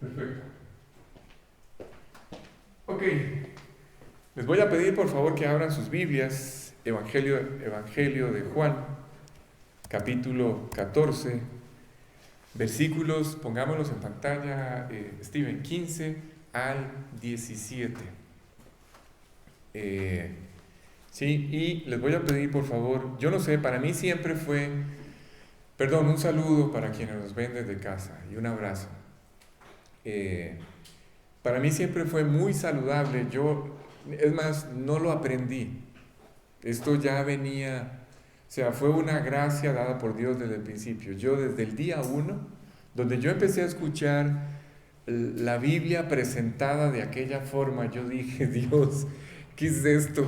Perfecto. Ok, les voy a pedir por favor que abran sus Biblias, Evangelio de Juan, capítulo 14, versículos, pongámoslos en pantalla, Steven, 15 al 17. Sí, y les voy a pedir por favor, yo no sé, para mí siempre fue, perdón, un saludo para quienes nos ven desde casa y un abrazo. Para mí siempre fue muy saludable, es más, no lo aprendí, esto ya venía, o sea, fue una gracia dada por Dios desde el principio. Yo desde el día uno, donde yo empecé a escuchar la Biblia presentada de aquella forma, yo dije, Dios, ¿qué es esto?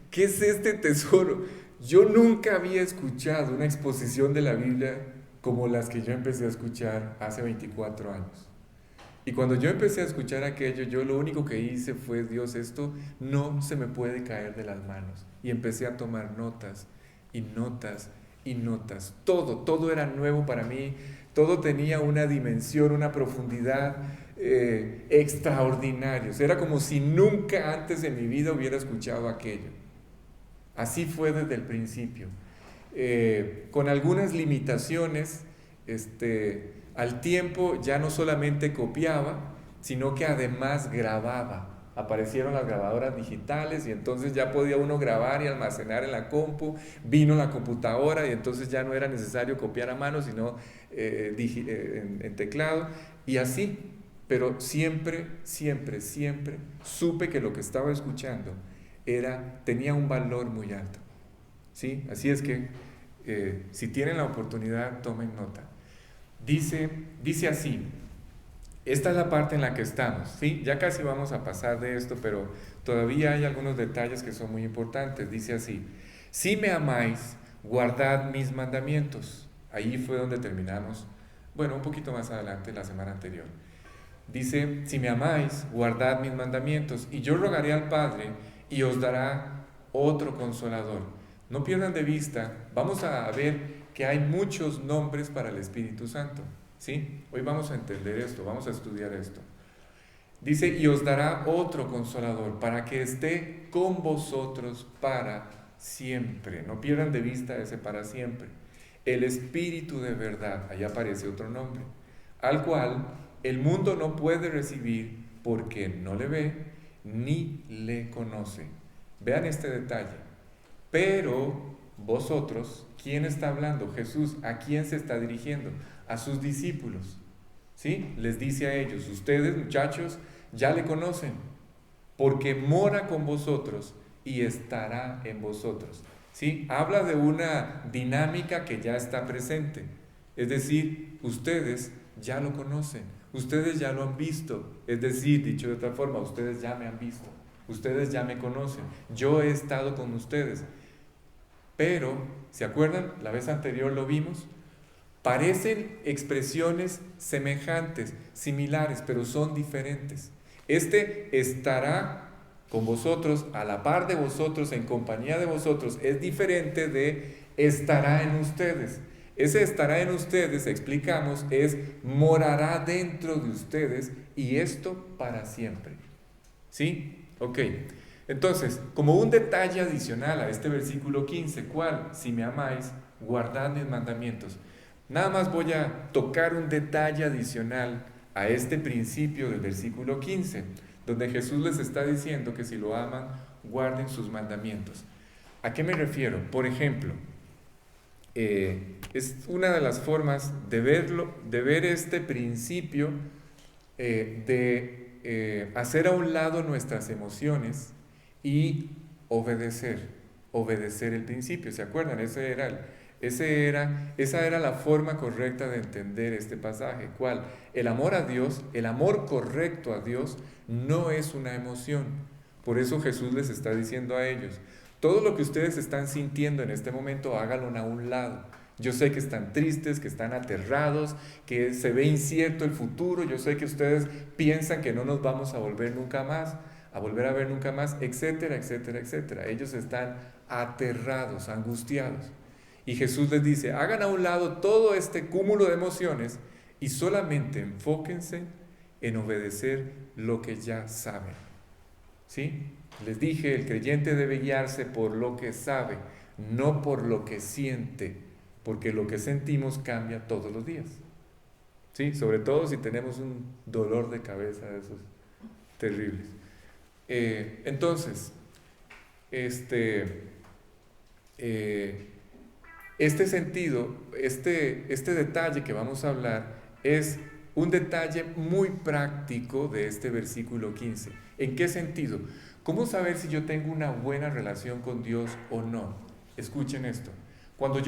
¿Qué es este tesoro? Yo nunca había escuchado una exposición de la Biblia como las que yo empecé a escuchar hace 24 años. Y cuando yo empecé a escuchar aquello, yo lo único que hice fue, Dios, esto no se me puede caer de las manos. Y empecé a tomar notas y notas y notas. Todo era nuevo para mí. Todo tenía una dimensión, una profundidad extraordinarios. Era como si nunca antes de mi vida hubiera escuchado aquello. Así fue desde el principio. Con algunas limitaciones, al tiempo ya no solamente copiaba, sino que además grababa. Aparecieron las grabadoras digitales y entonces ya podía uno grabar y almacenar en la compu. Vino la computadora y entonces ya no era necesario copiar a mano, sino en teclado. Y así, pero siempre supe que lo que estaba escuchando tenía un valor muy alto. ¿Sí? Así es que si tienen la oportunidad, tomen nota. Dice así, esta es la parte en la que estamos, ¿sí? Ya casi vamos a pasar de esto, pero todavía hay algunos detalles que son muy importantes. Dice así, si me amáis, guardad mis mandamientos. Ahí fue donde terminamos, bueno, un poquito más adelante, la semana anterior. Dice, si me amáis, guardad mis mandamientos, y yo rogaré al Padre, y os dará otro consolador. No pierdan de vista, vamos a ver que hay muchos nombres para el Espíritu Santo, ¿sí? Hoy vamos a entender esto, vamos a estudiar esto. Dice, y os dará otro consolador para que esté con vosotros para siempre. No pierdan de vista ese para siempre. El Espíritu de verdad, ahí aparece otro nombre, al cual el mundo no puede recibir porque no le ve ni le conoce. Vean este detalle. Pero vosotros, ¿quién está hablando? Jesús, ¿a quién se está dirigiendo? A sus discípulos. ¿Sí? Les dice a ellos, ustedes muchachos ya le conocen, porque mora con vosotros y estará en vosotros. ¿Sí? Habla de una dinámica que ya está presente. Es decir, ustedes ya lo conocen, ustedes ya lo han visto. Es decir, dicho de otra forma, ustedes ya me han visto, ustedes ya me conocen, yo he estado con ustedes. Pero, ¿se acuerdan? La vez anterior lo vimos. Parecen expresiones semejantes, similares, pero son diferentes. Estará con vosotros, a la par de vosotros, en compañía de vosotros, es diferente de estará en ustedes. Ese estará en ustedes, explicamos, es morará dentro de ustedes y esto para siempre. ¿Sí? Ok. Entonces, como un detalle adicional a este versículo 15, ¿cuál? Si me amáis, guardad mis mandamientos. Nada más voy a tocar un detalle adicional a este principio del versículo 15, donde Jesús les está diciendo que si lo aman, guarden sus mandamientos. ¿A qué me refiero? Por ejemplo, es una de las formas de ver este principio de hacer a un lado nuestras emociones y obedecer el principio. ¿Se acuerdan? Esa era la forma correcta de entender este pasaje. ¿Cuál? El amor a Dios, el amor correcto a Dios, no es una emoción. Por eso Jesús les está diciendo a ellos, todo lo que ustedes están sintiendo en este momento, háganlo a un lado. Yo sé que están tristes, que están aterrados, que se ve incierto el futuro. Yo sé que ustedes piensan que no nos vamos a volver nunca más, a volver a ver nunca más, etcétera, etcétera, etcétera. Ellos están aterrados, angustiados. Y Jesús les dice, hagan a un lado todo este cúmulo de emociones y solamente enfóquense en obedecer lo que ya saben. ¿Sí? Les dije, el creyente debe guiarse por lo que sabe, no por lo que siente, porque lo que sentimos cambia todos los días. ¿Sí? Sobre todo si tenemos un dolor de cabeza de esos terribles. Entonces, este sentido, este detalle que vamos a hablar es un detalle muy práctico de este versículo 15. ¿En qué sentido? ¿Cómo saber si yo tengo una buena relación con Dios o no? Escuchen esto. Cuando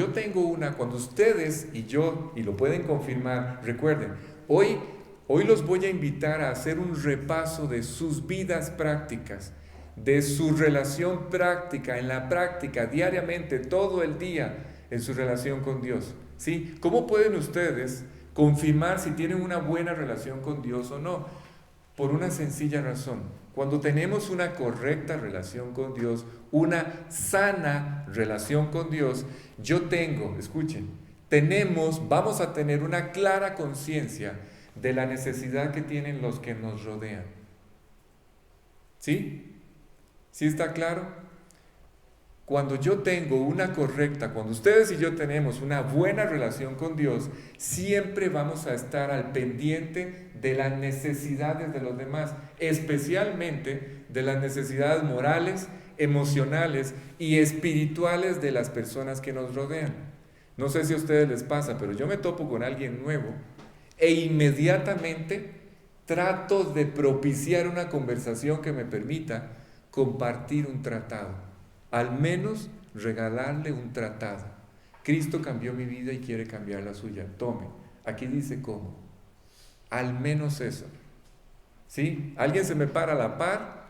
ustedes y yo, y lo pueden confirmar, recuerden, hoy los voy a invitar a hacer un repaso de sus vidas prácticas, de su relación práctica, en la práctica, diariamente, todo el día, en su relación con Dios. ¿Sí? ¿Cómo pueden ustedes confirmar si tienen una buena relación con Dios o no? Por una sencilla razón. Cuando tenemos una correcta relación con Dios, una sana relación con Dios, vamos a tener una clara conciencia de la necesidad que tienen los que nos rodean. ¿Sí? ¿Sí está claro? Cuando ustedes y yo tenemos una buena relación con Dios, siempre vamos a estar al pendiente de las necesidades de los demás, especialmente de las necesidades morales, emocionales y espirituales de las personas que nos rodean. No sé si a ustedes les pasa, pero yo me topo con alguien nuevo e inmediatamente trato de propiciar una conversación que me permita compartir un tratado. Al menos regalarle un tratado. Cristo cambió mi vida y quiere cambiar la suya. Tome, aquí dice cómo. Al menos eso. ¿Sí? Alguien se me para a la par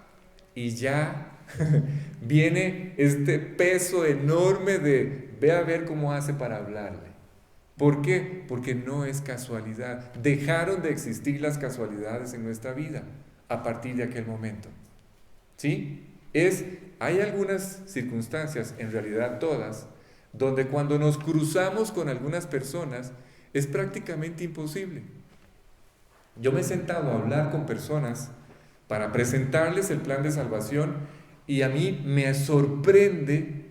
y ya viene este peso enorme de ve a ver cómo hace para hablarle. ¿Por qué? Porque no es casualidad. Dejaron de existir las casualidades en nuestra vida a partir de aquel momento. ¿Sí? Hay algunas circunstancias, en realidad todas, donde cuando nos cruzamos con algunas personas es prácticamente imposible. Yo me he sentado a hablar con personas para presentarles el plan de salvación y a mí me sorprende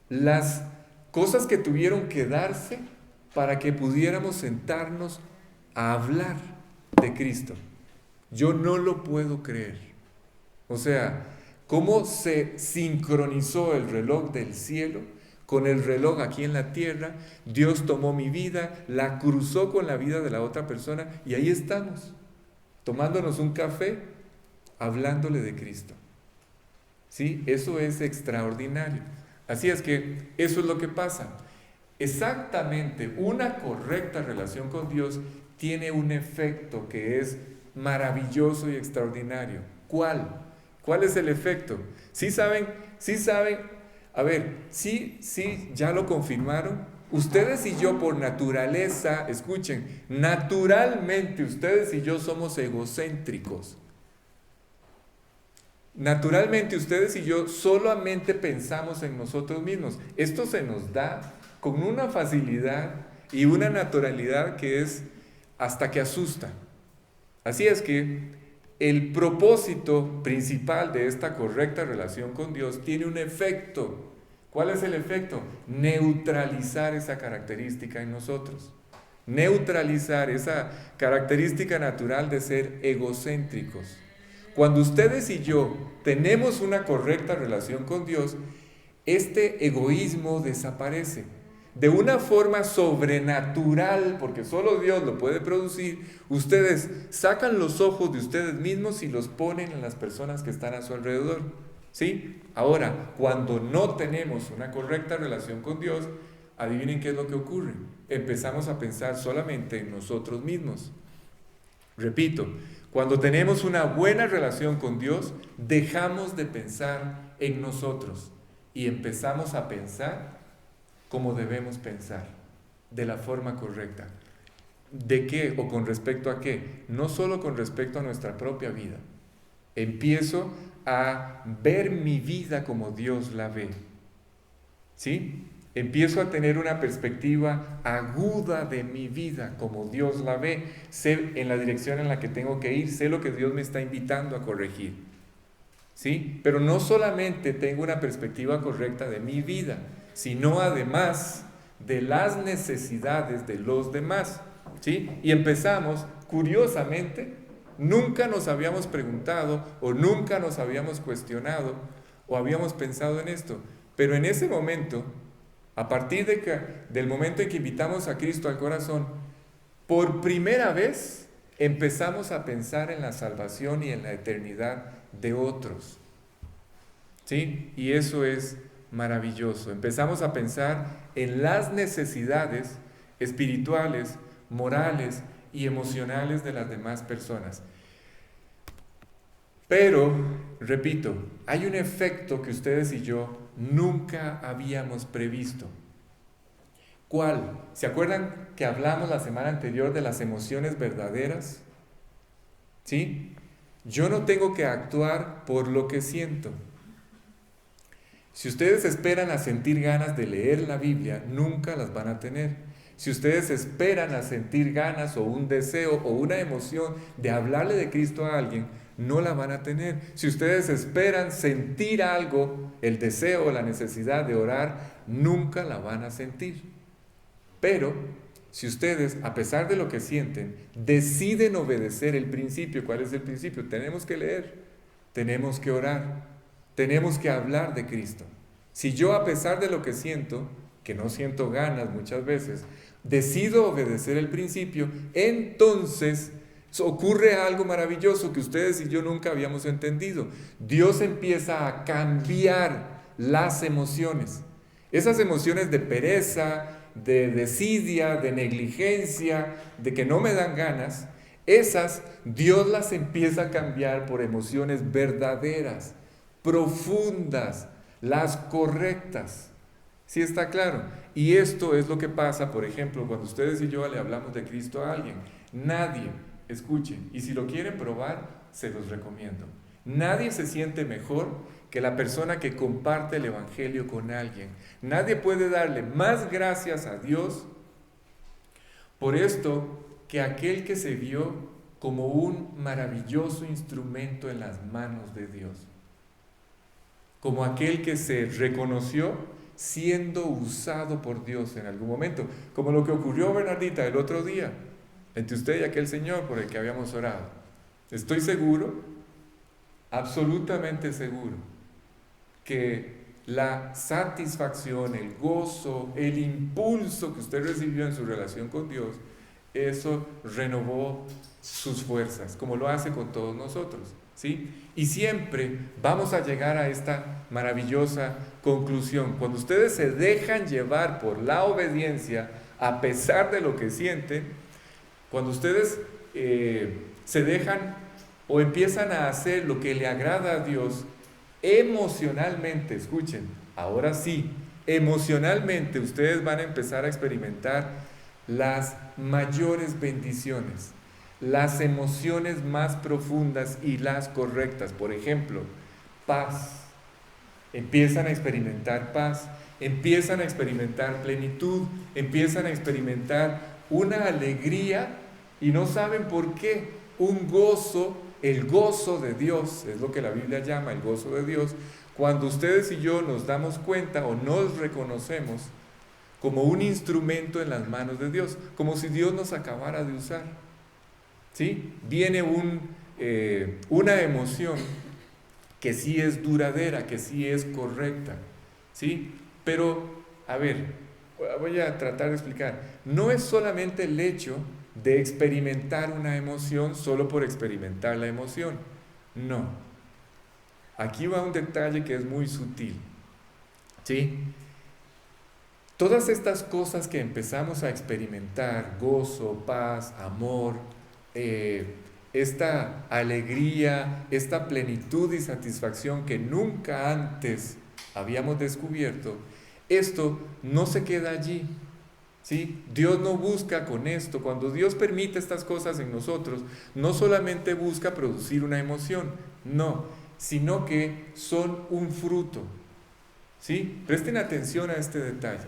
las cosas que tuvieron que darse para que pudiéramos sentarnos a hablar de Cristo. Yo no lo puedo creer. O sea, ¿cómo se sincronizó el reloj del cielo con el reloj aquí en la tierra? Dios tomó mi vida, la cruzó con la vida de la otra persona y ahí estamos, tomándonos un café, hablándole de Cristo. ¿Sí? Eso es extraordinario. Así es que eso es lo que pasa. Exactamente, una correcta relación con Dios tiene un efecto que es maravilloso y extraordinario. ¿Cuál? ¿Cuál es el efecto? ¿Sí saben? ¿Sí saben? A ver, sí, ya lo confirmaron. Ustedes y yo por naturaleza, escuchen, naturalmente ustedes y yo somos egocéntricos. Naturalmente ustedes y yo solamente pensamos en nosotros mismos. Esto se nos da con una facilidad y una naturalidad que es hasta que asusta. Así es que el propósito principal de esta correcta relación con Dios tiene un efecto. ¿Cuál es el efecto? Neutralizar esa característica en nosotros. Neutralizar esa característica natural de ser egocéntricos. Cuando ustedes y yo tenemos una correcta relación con Dios, este egoísmo desaparece. De una forma sobrenatural, porque solo Dios lo puede producir, ustedes sacan los ojos de ustedes mismos y los ponen en las personas que están a su alrededor. ¿Sí? Ahora, cuando no tenemos una correcta relación con Dios, adivinen qué es lo que ocurre. Empezamos a pensar solamente en nosotros mismos. Repito, cuando tenemos una buena relación con Dios, dejamos de pensar en nosotros y empezamos a pensar como debemos pensar, de la forma correcta. ¿De qué o con respecto a qué? No solo con respecto a nuestra propia vida. Empiezo a ver mi vida como Dios la ve. ¿Sí? Empiezo a tener una perspectiva aguda de mi vida, como Dios la ve. Sé en la dirección en la que tengo que ir, sé lo que Dios me está invitando a corregir. ¿Sí? Pero no solamente tengo una perspectiva correcta de mi vida, sino además de las necesidades de los demás. ¿Sí? Y empezamos, curiosamente, nunca nos habíamos preguntado o nunca nos habíamos cuestionado o habíamos pensado en esto. Pero en ese momento, a partir del momento en que invitamos a Cristo al corazón, por primera vez empezamos a pensar en la salvación y en la eternidad de otros. ¿Sí? Y eso es maravilloso. Empezamos a pensar en las necesidades espirituales, morales y emocionales de las demás personas. Pero, repito, hay un efecto que ustedes y yo nunca habíamos previsto. ¿Cuál? ¿Se acuerdan que hablamos la semana anterior de las emociones verdaderas? ¿Sí? Yo no tengo que actuar por lo que siento. Si ustedes esperan a sentir ganas de leer la Biblia, nunca las van a tener. Si ustedes esperan a sentir ganas o un deseo o una emoción de hablarle de Cristo a alguien, no la van a tener. Si ustedes esperan sentir algo, el deseo o la necesidad de orar, nunca la van a sentir. Pero si ustedes, a pesar de lo que sienten, deciden obedecer el principio, ¿cuál es el principio? Tenemos que leer, tenemos que orar, tenemos que hablar de Cristo. Si yo, a pesar de lo que siento, que no siento ganas muchas veces, decido obedecer el principio, entonces ocurre algo maravilloso que ustedes y yo nunca habíamos entendido. Dios empieza a cambiar las emociones. Esas emociones de pereza, de desidia, de negligencia, de que no me dan ganas, esas Dios las empieza a cambiar por emociones verdaderas, profundas, las correctas. ¿Sí está claro? Y esto es lo que pasa, por ejemplo, cuando ustedes y yo le hablamos de Cristo a alguien. Nadie, escuchen, y si lo quieren probar, se los recomiendo. Nadie se siente mejor que la persona que comparte el Evangelio con alguien. Nadie puede darle más gracias a Dios por esto que aquel que se vio como un maravilloso instrumento en las manos de Dios. Como aquel que se reconoció siendo usado por Dios en algún momento, como lo que ocurrió, Bernardita, el otro día, entre usted y aquel señor por el que habíamos orado. Estoy seguro, absolutamente seguro, que la satisfacción, el gozo, el impulso que usted recibió en su relación con Dios, eso renovó sus fuerzas, como lo hace con todos nosotros, ¿sí? Y siempre vamos a llegar a esta maravillosa conclusión. Cuando ustedes se dejan llevar por la obediencia, a pesar de lo que sienten, cuando ustedes se dejan o empiezan a hacer lo que le agrada a Dios, emocionalmente, escuchen, ahora sí, emocionalmente ustedes van a empezar a experimentar las mayores bendiciones, las emociones más profundas y las correctas. Por ejemplo, paz. Empiezan a experimentar paz, empiezan a experimentar plenitud, empiezan a experimentar una alegría y no saben por qué, un gozo, el gozo de Dios, es lo que la Biblia llama el gozo de Dios, cuando ustedes y yo nos damos cuenta o nos reconocemos como un instrumento en las manos de Dios, como si Dios nos acabara de usar. ¿Sí? Viene una emoción que sí es duradera, que sí es correcta, ¿sí? Pero, a ver, voy a tratar de explicar. No es solamente el hecho de experimentar una emoción solo por experimentar la emoción. No. Aquí va un detalle que es muy sutil, ¿sí? Todas estas cosas que empezamos a experimentar, gozo, paz, amor, esta alegría, esta plenitud y satisfacción que nunca antes habíamos descubierto, esto no se queda allí, ¿sí? Dios no busca con esto. Cuando Dios permite estas cosas en nosotros, no solamente busca producir una emoción, no, sino que son un fruto, ¿sí? Presten atención a este detalle.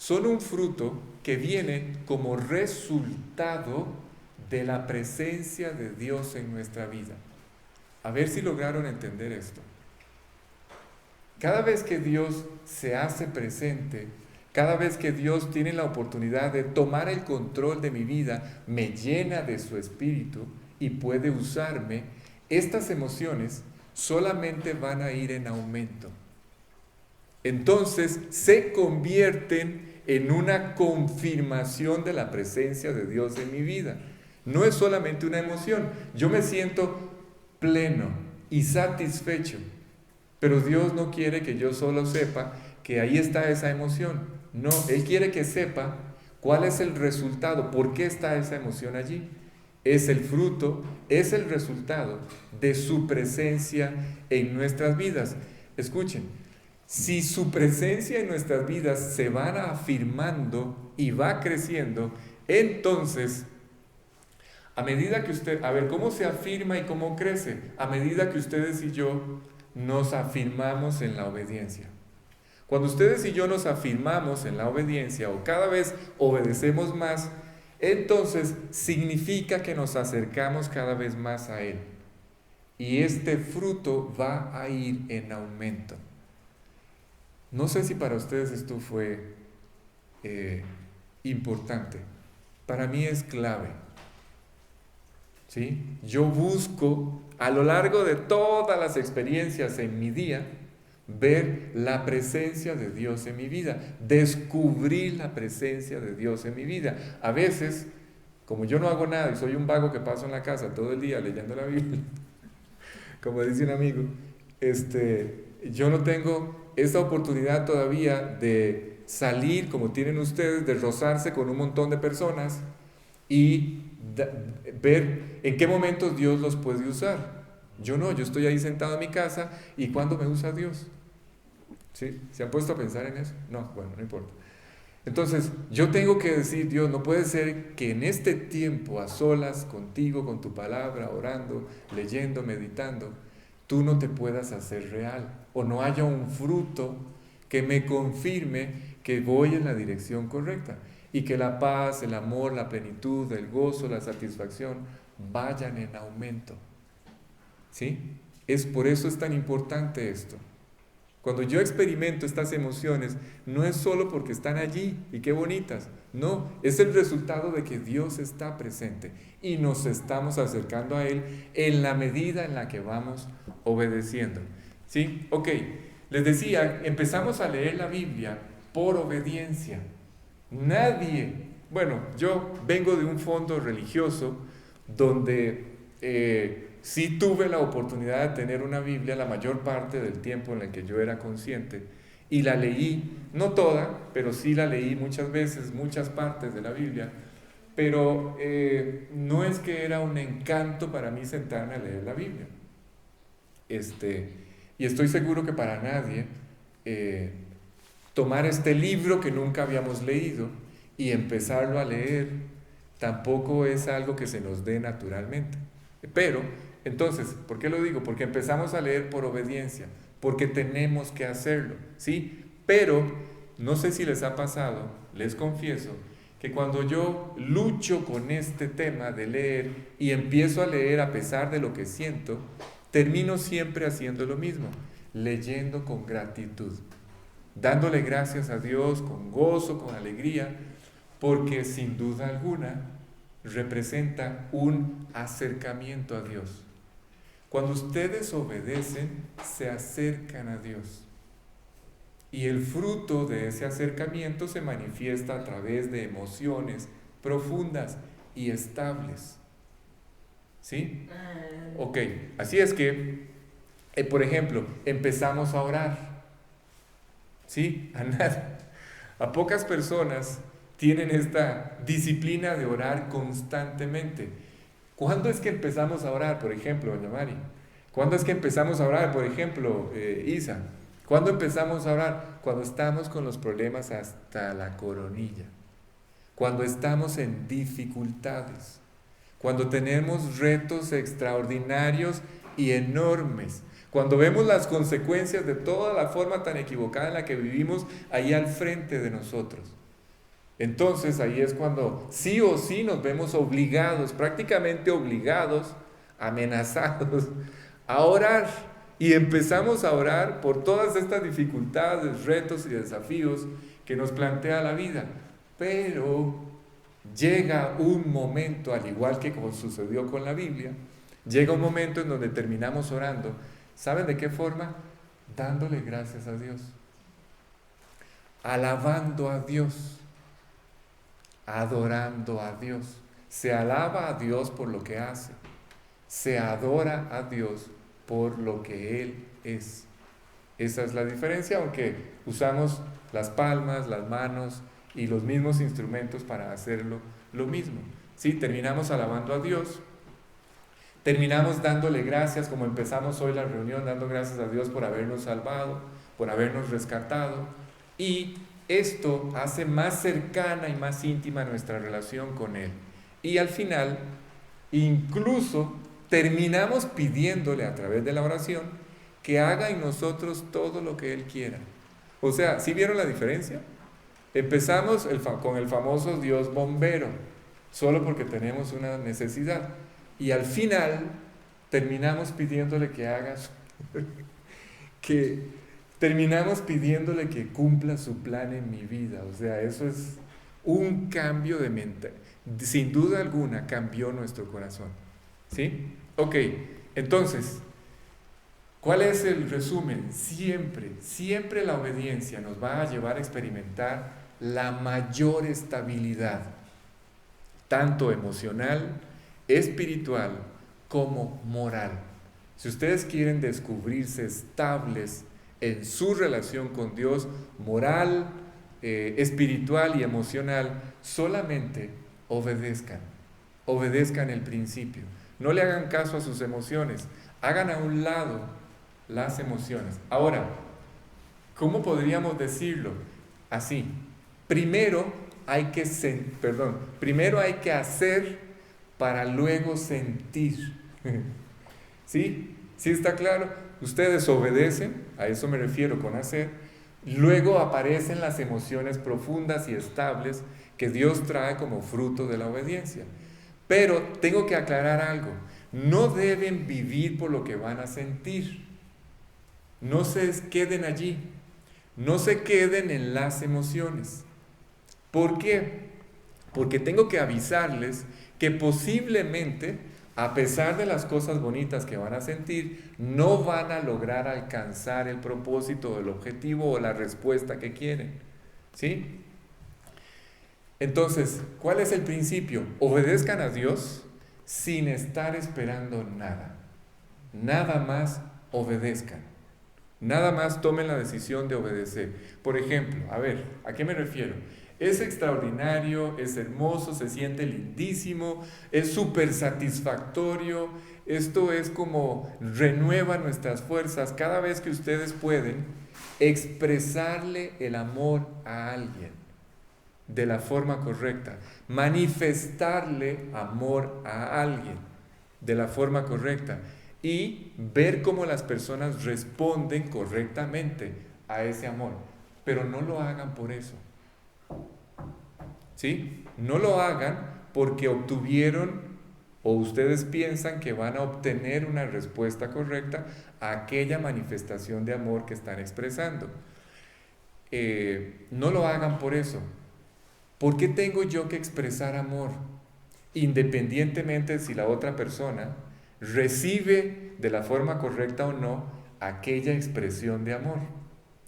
son un fruto que viene como resultado de la presencia de Dios en nuestra vida. A ver si lograron entender esto. Cada vez que Dios se hace presente, cada vez que Dios tiene la oportunidad de tomar el control de mi vida, me llena de su espíritu y puede usarme, estas emociones solamente van a ir en aumento. Entonces se convierten en una confirmación de la presencia de Dios en mi vida. No es solamente una emoción. Yo me siento pleno y satisfecho, pero Dios no quiere que yo solo sepa que ahí está esa emoción. No, Él quiere que sepa cuál es el resultado, por qué está esa emoción allí. Es el fruto, es el resultado de su presencia en nuestras vidas. Escuchen, si su presencia en nuestras vidas se va afirmando y va creciendo, entonces, a medida que usted, a ver, ¿cómo se afirma y cómo crece? A medida que ustedes y yo nos afirmamos en la obediencia. Cuando ustedes y yo nos afirmamos en la obediencia o cada vez obedecemos más, entonces significa que nos acercamos cada vez más a Él. Y este fruto va a ir en aumento. No sé si para ustedes esto fue importante. Para mí es clave. ¿Sí? Yo busco a lo largo de todas las experiencias en mi día ver la presencia de Dios en mi vida, descubrir la presencia de Dios en mi vida. A veces, como yo no hago nada y soy un vago que paso en la casa todo el día leyendo la Biblia, como dice un amigo, yo no tengo esta oportunidad todavía de salir como tienen ustedes, de rozarse con un montón de personas y ver en qué momentos Dios los puede usar. Yo no, yo estoy ahí sentado en mi casa y ¿cuándo me usa Dios? ¿Sí? ¿Se han puesto a pensar en eso? No, bueno, no importa. Entonces, yo tengo que decir, Dios, no puede ser que en este tiempo a solas contigo, con tu palabra, orando, leyendo, meditando, tú no te puedas hacer real o no haya un fruto que me confirme que voy en la dirección correcta y que la paz, el amor, la plenitud, el gozo, la satisfacción vayan en aumento. ¿Sí? Por eso es tan importante esto. Cuando yo experimento estas emociones, no es solo porque están allí y qué bonitas, no, es el resultado de que Dios está presente y nos estamos acercando a Él en la medida en la que vamos obedeciendo. ¿Sí? Ok, les decía, empezamos a leer la Biblia por obediencia. Nadie, bueno, yo vengo de un fondo religioso donde sí tuve la oportunidad de tener una Biblia la mayor parte del tiempo en el que yo era consciente y la leí, no toda, pero sí la leí muchas veces, muchas partes de la Biblia, pero no es que era un encanto para mí sentarme a leer la Biblia. Y estoy seguro que para nadie tomar este libro que nunca habíamos leído y empezarlo a leer tampoco es algo que se nos dé naturalmente. Pero, entonces, ¿por qué lo digo? Porque empezamos a leer por obediencia, porque tenemos que hacerlo, ¿sí? Pero, no sé si les ha pasado, les confieso, que cuando yo lucho con este tema de leer y empiezo a leer a pesar de lo que siento, termino siempre haciendo lo mismo, leyendo con gratitud, dándole gracias a Dios con gozo, con alegría, porque sin duda alguna representa un acercamiento a Dios. Cuando ustedes obedecen, se acercan a Dios. Y el fruto de ese acercamiento se manifiesta a través de emociones profundas y estables. ¿Sí? Ok, así es que, por ejemplo, empezamos a orar. ¿Sí? A pocas personas tienen esta disciplina de orar constantemente. ¿Cuándo es que empezamos a orar, por ejemplo, doña Mari? ¿Cuándo es que empezamos a orar, por ejemplo, Isa? ¿Cuándo empezamos a orar? Cuando estamos con los problemas hasta la coronilla. Cuando estamos en dificultades. Cuando tenemos retos extraordinarios y enormes. Cuando vemos las consecuencias de toda la forma tan equivocada en la que vivimos ahí al frente de nosotros. Entonces ahí es cuando sí o sí nos vemos obligados, prácticamente obligados, amenazados a orar. Y empezamos a orar por todas estas dificultades, retos y desafíos que nos plantea la vida. Pero llega un momento, al igual que como sucedió con la Biblia, llega un momento en donde terminamos orando. ¿Saben de qué forma? Dándole gracias a Dios, alabando a Dios, adorando a Dios. Se alaba a Dios por lo que hace, se adora a Dios por lo que Él es. Esa es la diferencia, aunque usamos las palmas, las manos y los mismos instrumentos para hacerlo lo mismo. Sí, terminamos alabando a Dios, terminamos dándole gracias, como empezamos hoy la reunión, dando gracias a Dios por habernos salvado, por habernos rescatado, y esto hace más cercana y más íntima nuestra relación con Él. Y al final, incluso terminamos pidiéndole a través de la oración que haga en nosotros todo lo que Él quiera. O sea, ¿sí vieron la diferencia? Empezamos con el famoso Dios bombero, solo porque tenemos una necesidad. Y al final terminamos pidiéndole que haga, terminamos pidiéndole que cumpla su plan en mi vida. O sea, eso es un cambio de mente. Sin duda alguna cambió nuestro corazón. ¿Sí? Ok, entonces, ¿cuál es el resumen? Siempre la obediencia nos va a llevar a experimentar la mayor estabilidad, tanto emocional, espiritual como moral. Si ustedes quieren descubrirse estables en su relación con Dios, moral, espiritual y emocional, solamente obedezcan el principio. No le hagan caso a sus emociones, hagan a un lado las emociones. Ahora, ¿cómo podríamos decirlo? Así, primero hay que hacer para luego sentir. ¿Sí? ¿Sí está claro? Ustedes obedecen, a eso me refiero con hacer, luego aparecen las emociones profundas y estables que Dios trae como fruto de la obediencia. Pero tengo que aclarar algo, no deben vivir por lo que van a sentir. No se queden allí, no se queden en las emociones. ¿Por qué? Porque tengo que avisarles que posiblemente, a pesar de las cosas bonitas que van a sentir, no van a lograr alcanzar el propósito, el objetivo o la respuesta que quieren. ¿Sí? Entonces, ¿cuál es el principio? Obedezcan a Dios sin estar esperando nada. Nada más obedezcan. Nada más tomen la decisión de obedecer. Por ejemplo, a ver, ¿a qué me refiero? Es extraordinario, es hermoso, se siente lindísimo, es súper satisfactorio. Esto es como renueva nuestras fuerzas cada vez que ustedes pueden expresarle el amor a alguien de la forma correcta, manifestarle amor a alguien de la forma correcta y ver cómo las personas responden correctamente a ese amor. Pero no lo hagan por eso. ¿Sí? No lo hagan porque obtuvieron o ustedes piensan que van a obtener una respuesta correcta a aquella manifestación de amor que están expresando. No lo hagan por eso. ¿Por qué tengo yo que expresar amor? Independientemente si la otra persona recibe de la forma correcta o no aquella expresión de amor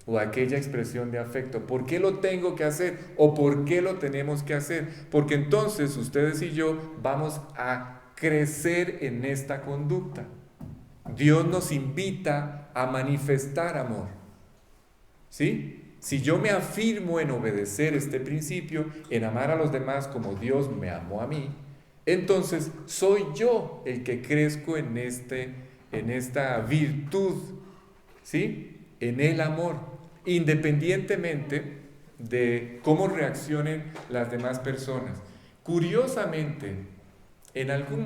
o aquella expresión de afecto. ¿Por qué lo tengo que hacer? ¿O por qué lo tenemos que hacer? Porque entonces ustedes y yo vamos a crecer en esta conducta. Dios nos invita a manifestar amor. ¿Sí? Si yo me afirmo en obedecer este principio, en amar a los demás como Dios me amó a mí, entonces soy yo el que crezco en esta virtud, ¿sí? En el amor, independientemente de cómo reaccionen las demás personas. Curiosamente,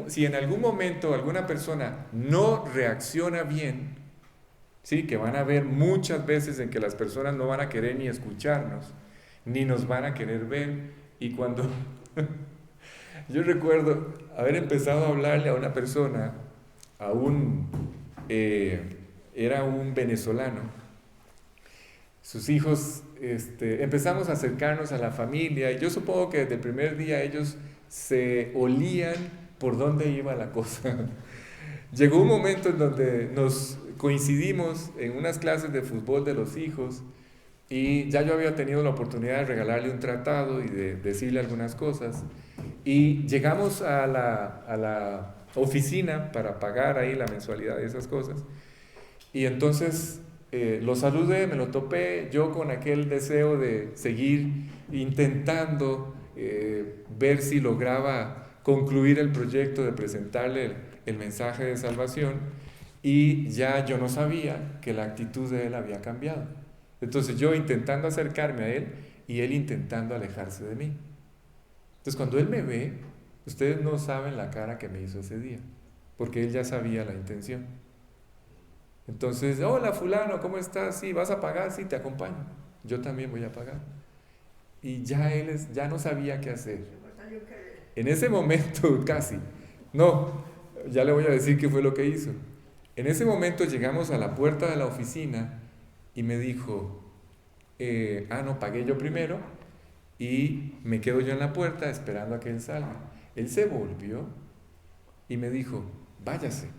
si en algún momento alguna persona no reacciona bien, ¿sí? Que van a haber muchas veces en que las personas no van a querer ni escucharnos, ni nos van a querer ver. Y cuando yo recuerdo haber empezado a hablarle a una persona, era un venezolano, sus hijos, empezamos a acercarnos a la familia, y yo supongo que desde el primer día ellos se olían por dónde iba la cosa. Llegó un momento en donde nos coincidimos en unas clases de fútbol de los hijos, y ya yo había tenido la oportunidad de regalarle un tratado y de decirle algunas cosas, y llegamos a la oficina para pagar ahí la mensualidad y esas cosas, y entonces lo saludé, me lo topé, yo con aquel deseo de seguir intentando ver si lograba concluir el proyecto de presentarle el mensaje de salvación, y ya yo no sabía que la actitud de él había cambiado. Entonces yo intentando acercarme a él y él intentando alejarse de mí. Entonces cuando él me ve, ustedes no saben la cara que me hizo ese día, porque él ya sabía la intención. Entonces, hola fulano, ¿cómo estás? Sí, ¿vas a pagar? Sí, te acompaño. Yo también voy a pagar. Y ya ya no sabía qué hacer. En ese momento, casi. No, ya le voy a decir qué fue lo que hizo. En ese momento llegamos a la puerta de la oficina y me dijo, no, pagué yo primero y me quedo yo en la puerta esperando a que él salga. Él se volvió y me dijo, váyase,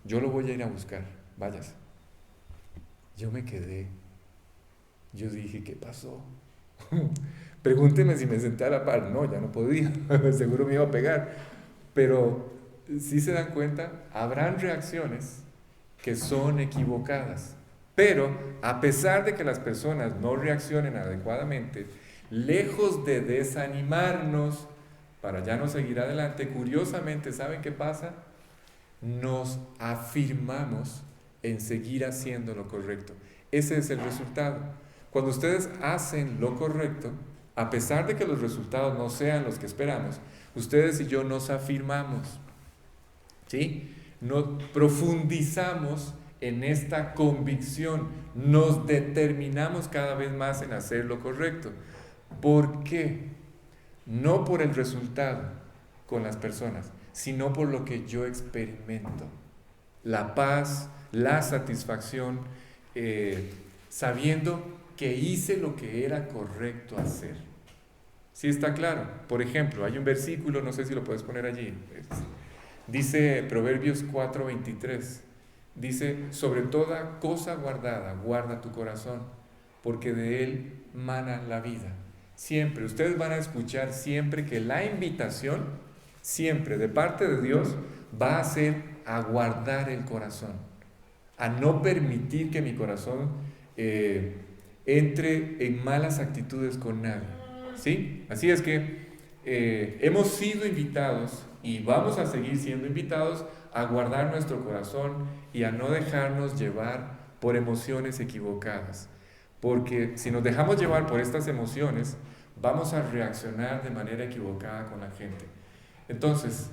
yo lo voy a ir a buscar, váyase. Yo me quedé, yo dije, ¿qué pasó? Pregúnteme si me senté a la par. No, ya no podía, seguro me iba a pegar. Pero si se dan cuenta, habrán reacciones que son equivocadas. Pero a pesar de que las personas no reaccionen adecuadamente, lejos de desanimarnos para ya no seguir adelante, curiosamente, ¿saben qué pasa? Nos afirmamos en seguir haciendo lo correcto. Ese es el resultado. Cuando ustedes hacen lo correcto, a pesar de que los resultados no sean los que esperamos, ustedes y yo nos afirmamos, ¿sí? Nos profundizamos en esta convicción, nos determinamos cada vez más en hacer lo correcto. ¿Por qué? No por el resultado con las personas, sino por lo que yo experimento. La paz, la satisfacción, sabiendo que hice lo que era correcto hacer. ¿Sí está claro? Por ejemplo, hay un versículo, no sé si lo puedes poner allí, dice Proverbios 4:23, dice, sobre toda cosa guardada, guarda tu corazón, porque de él mana la vida. Siempre, ustedes van a escuchar siempre que la invitación, siempre de parte de Dios, va a ser a guardar el corazón, a no permitir que mi corazón entre en malas actitudes con nadie. ¿Sí? Así es que hemos sido invitados y vamos a seguir siendo invitados a guardar nuestro corazón y a no dejarnos llevar por emociones equivocadas. Porque si nos dejamos llevar por estas emociones, vamos a reaccionar de manera equivocada con la gente. Entonces,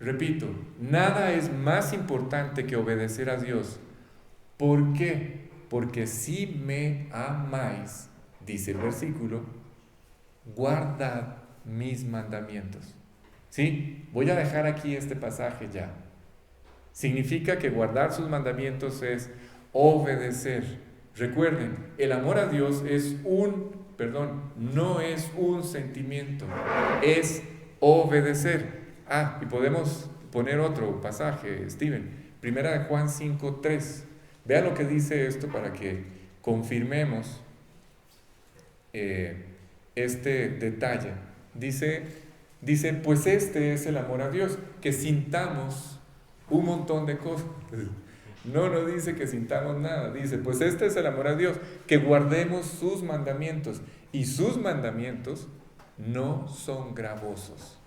repito, nada es más importante que obedecer a Dios. ¿Por qué? Porque si me amáis, dice el versículo, guardad mis mandamientos. ¿Sí? Voy a dejar aquí este pasaje ya. Significa que guardar sus mandamientos es obedecer. Recuerden, el amor a Dios no es un sentimiento, es obedecer. Y podemos poner otro pasaje, Steven, 1 Juan 5:3. Vean lo que dice esto para que confirmemos este detalle. Dice, pues este es el amor a Dios, que sintamos un montón de cosas. No dice que sintamos nada, dice, pues este es el amor a Dios, que guardemos sus mandamientos, y sus mandamientos no son gravosos.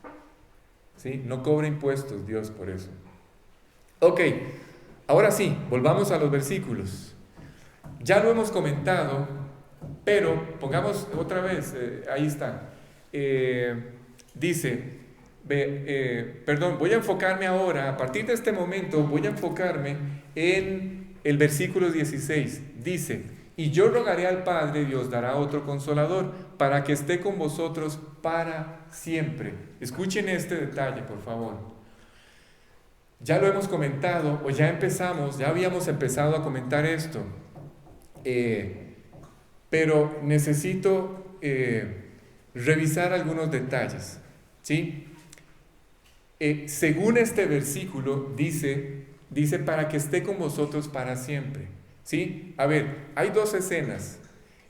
¿Sí? No cobra impuestos Dios por eso. Ok, ahora sí, volvamos a los versículos. Ya lo hemos comentado, pero pongamos otra vez, ahí está. Dice, voy a enfocarme ahora, a partir de este momento voy a enfocarme en el versículo 16. Dice, y yo rogaré al Padre y os dará otro consolador para que esté con vosotros para siempre. Escuchen este detalle, por favor. Ya lo hemos comentado, o ya habíamos empezado a comentar esto, pero necesito revisar algunos detalles, ¿sí? Según este versículo, dice para que esté con vosotros para siempre, ¿sí? A ver, hay dos escenas.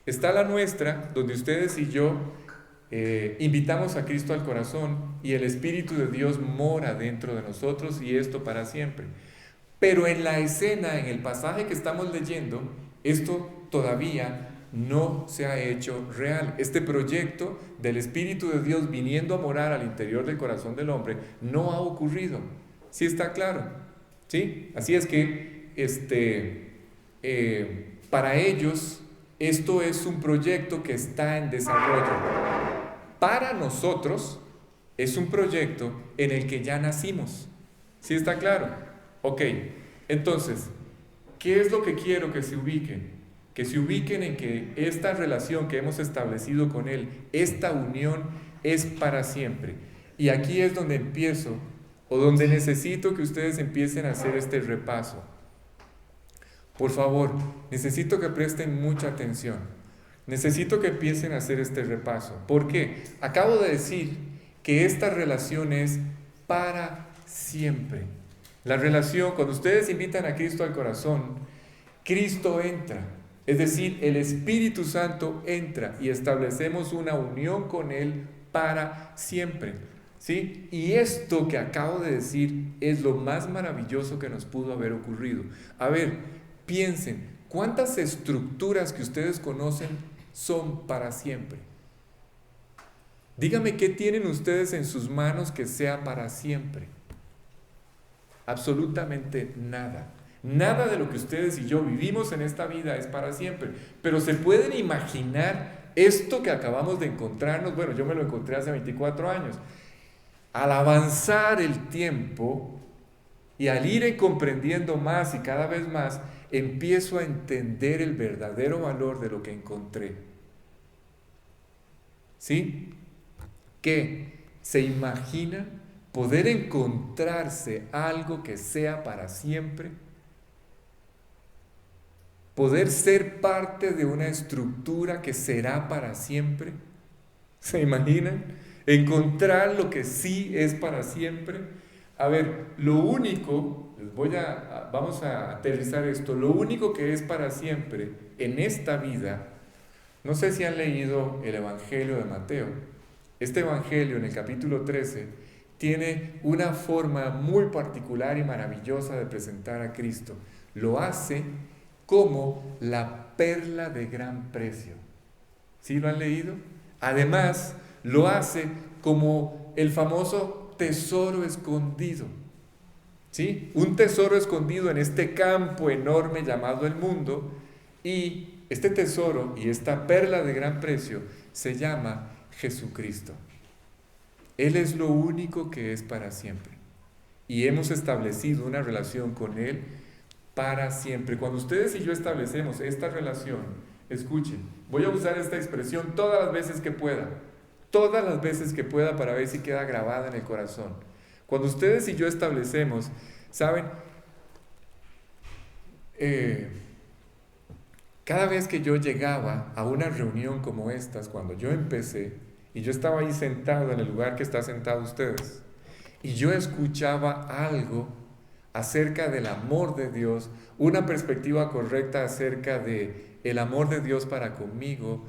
Está la nuestra, donde ustedes y yo invitamos a Cristo al corazón y el Espíritu de Dios mora dentro de nosotros y esto para siempre. Pero en la escena, en el pasaje que estamos leyendo, esto todavía no se ha hecho real. Este proyecto del Espíritu de Dios viniendo a morar al interior del corazón del hombre no ha ocurrido. ¿Sí está claro? ¿Sí? Así es que para ellos esto es un proyecto que está en desarrollo. Para nosotros es un proyecto en el que ya nacimos. ¿Sí está claro? Ok, entonces, ¿qué es lo que quiero que se ubiquen? Que se ubiquen en que esta relación que hemos establecido con Él, esta unión es para siempre. Y aquí es donde empiezo, o donde necesito que ustedes empiecen a hacer este repaso. Por favor, necesito que presten mucha atención. Necesito que empiecen a hacer este repaso. ¿Por qué? Acabo de decir que esta relación es para siempre. La relación, cuando ustedes invitan a Cristo al corazón, Cristo entra. Es decir, el Espíritu Santo entra y establecemos una unión con Él para siempre. ¿Sí? Y esto que acabo de decir es lo más maravilloso que nos pudo haber ocurrido. A ver, piensen, ¿cuántas estructuras que ustedes conocen son para siempre? Dígame qué tienen ustedes en sus manos que sea para siempre. Absolutamente nada. Nada de lo que ustedes y yo vivimos en esta vida es para siempre. Pero se pueden imaginar esto que acabamos de encontrarnos. Bueno, yo me lo encontré hace 24 años. Al avanzar el tiempo y al ir comprendiendo más y cada vez más, empiezo a entender el verdadero valor de lo que encontré. ¿Sí? ¿Qué? ¿Se imagina poder encontrarse algo que sea para siempre? ¿Poder ser parte de una estructura que será para siempre? ¿Se imaginan? Encontrar lo que sí es para siempre. A ver, lo único, vamos a aterrizar esto, lo único que es para siempre en esta vida, no sé si han leído el Evangelio de Mateo. Este Evangelio en el capítulo 13 tiene una forma muy particular y maravillosa de presentar a Cristo. Lo hace como la perla de gran precio. ¿Sí lo han leído? Además, lo hace como el famoso tesoro escondido. ¿Sí? Un tesoro escondido en este campo enorme llamado el mundo, y este tesoro y esta perla de gran precio se llama Jesucristo. Él es lo único que es para siempre. Y hemos establecido una relación con Él para siempre. Cuando ustedes y yo establecemos esta relación, escuchen, voy a usar esta expresión todas las veces que pueda. Todas las veces que pueda para ver si queda grabada en el corazón. Cuando ustedes y yo establecemos, ¿saben? Cada vez que yo llegaba a una reunión como estas, cuando yo empecé, y yo estaba ahí sentado en el lugar que están sentados ustedes, y yo escuchaba algo acerca del amor de Dios, una perspectiva correcta acerca de el amor de Dios para conmigo,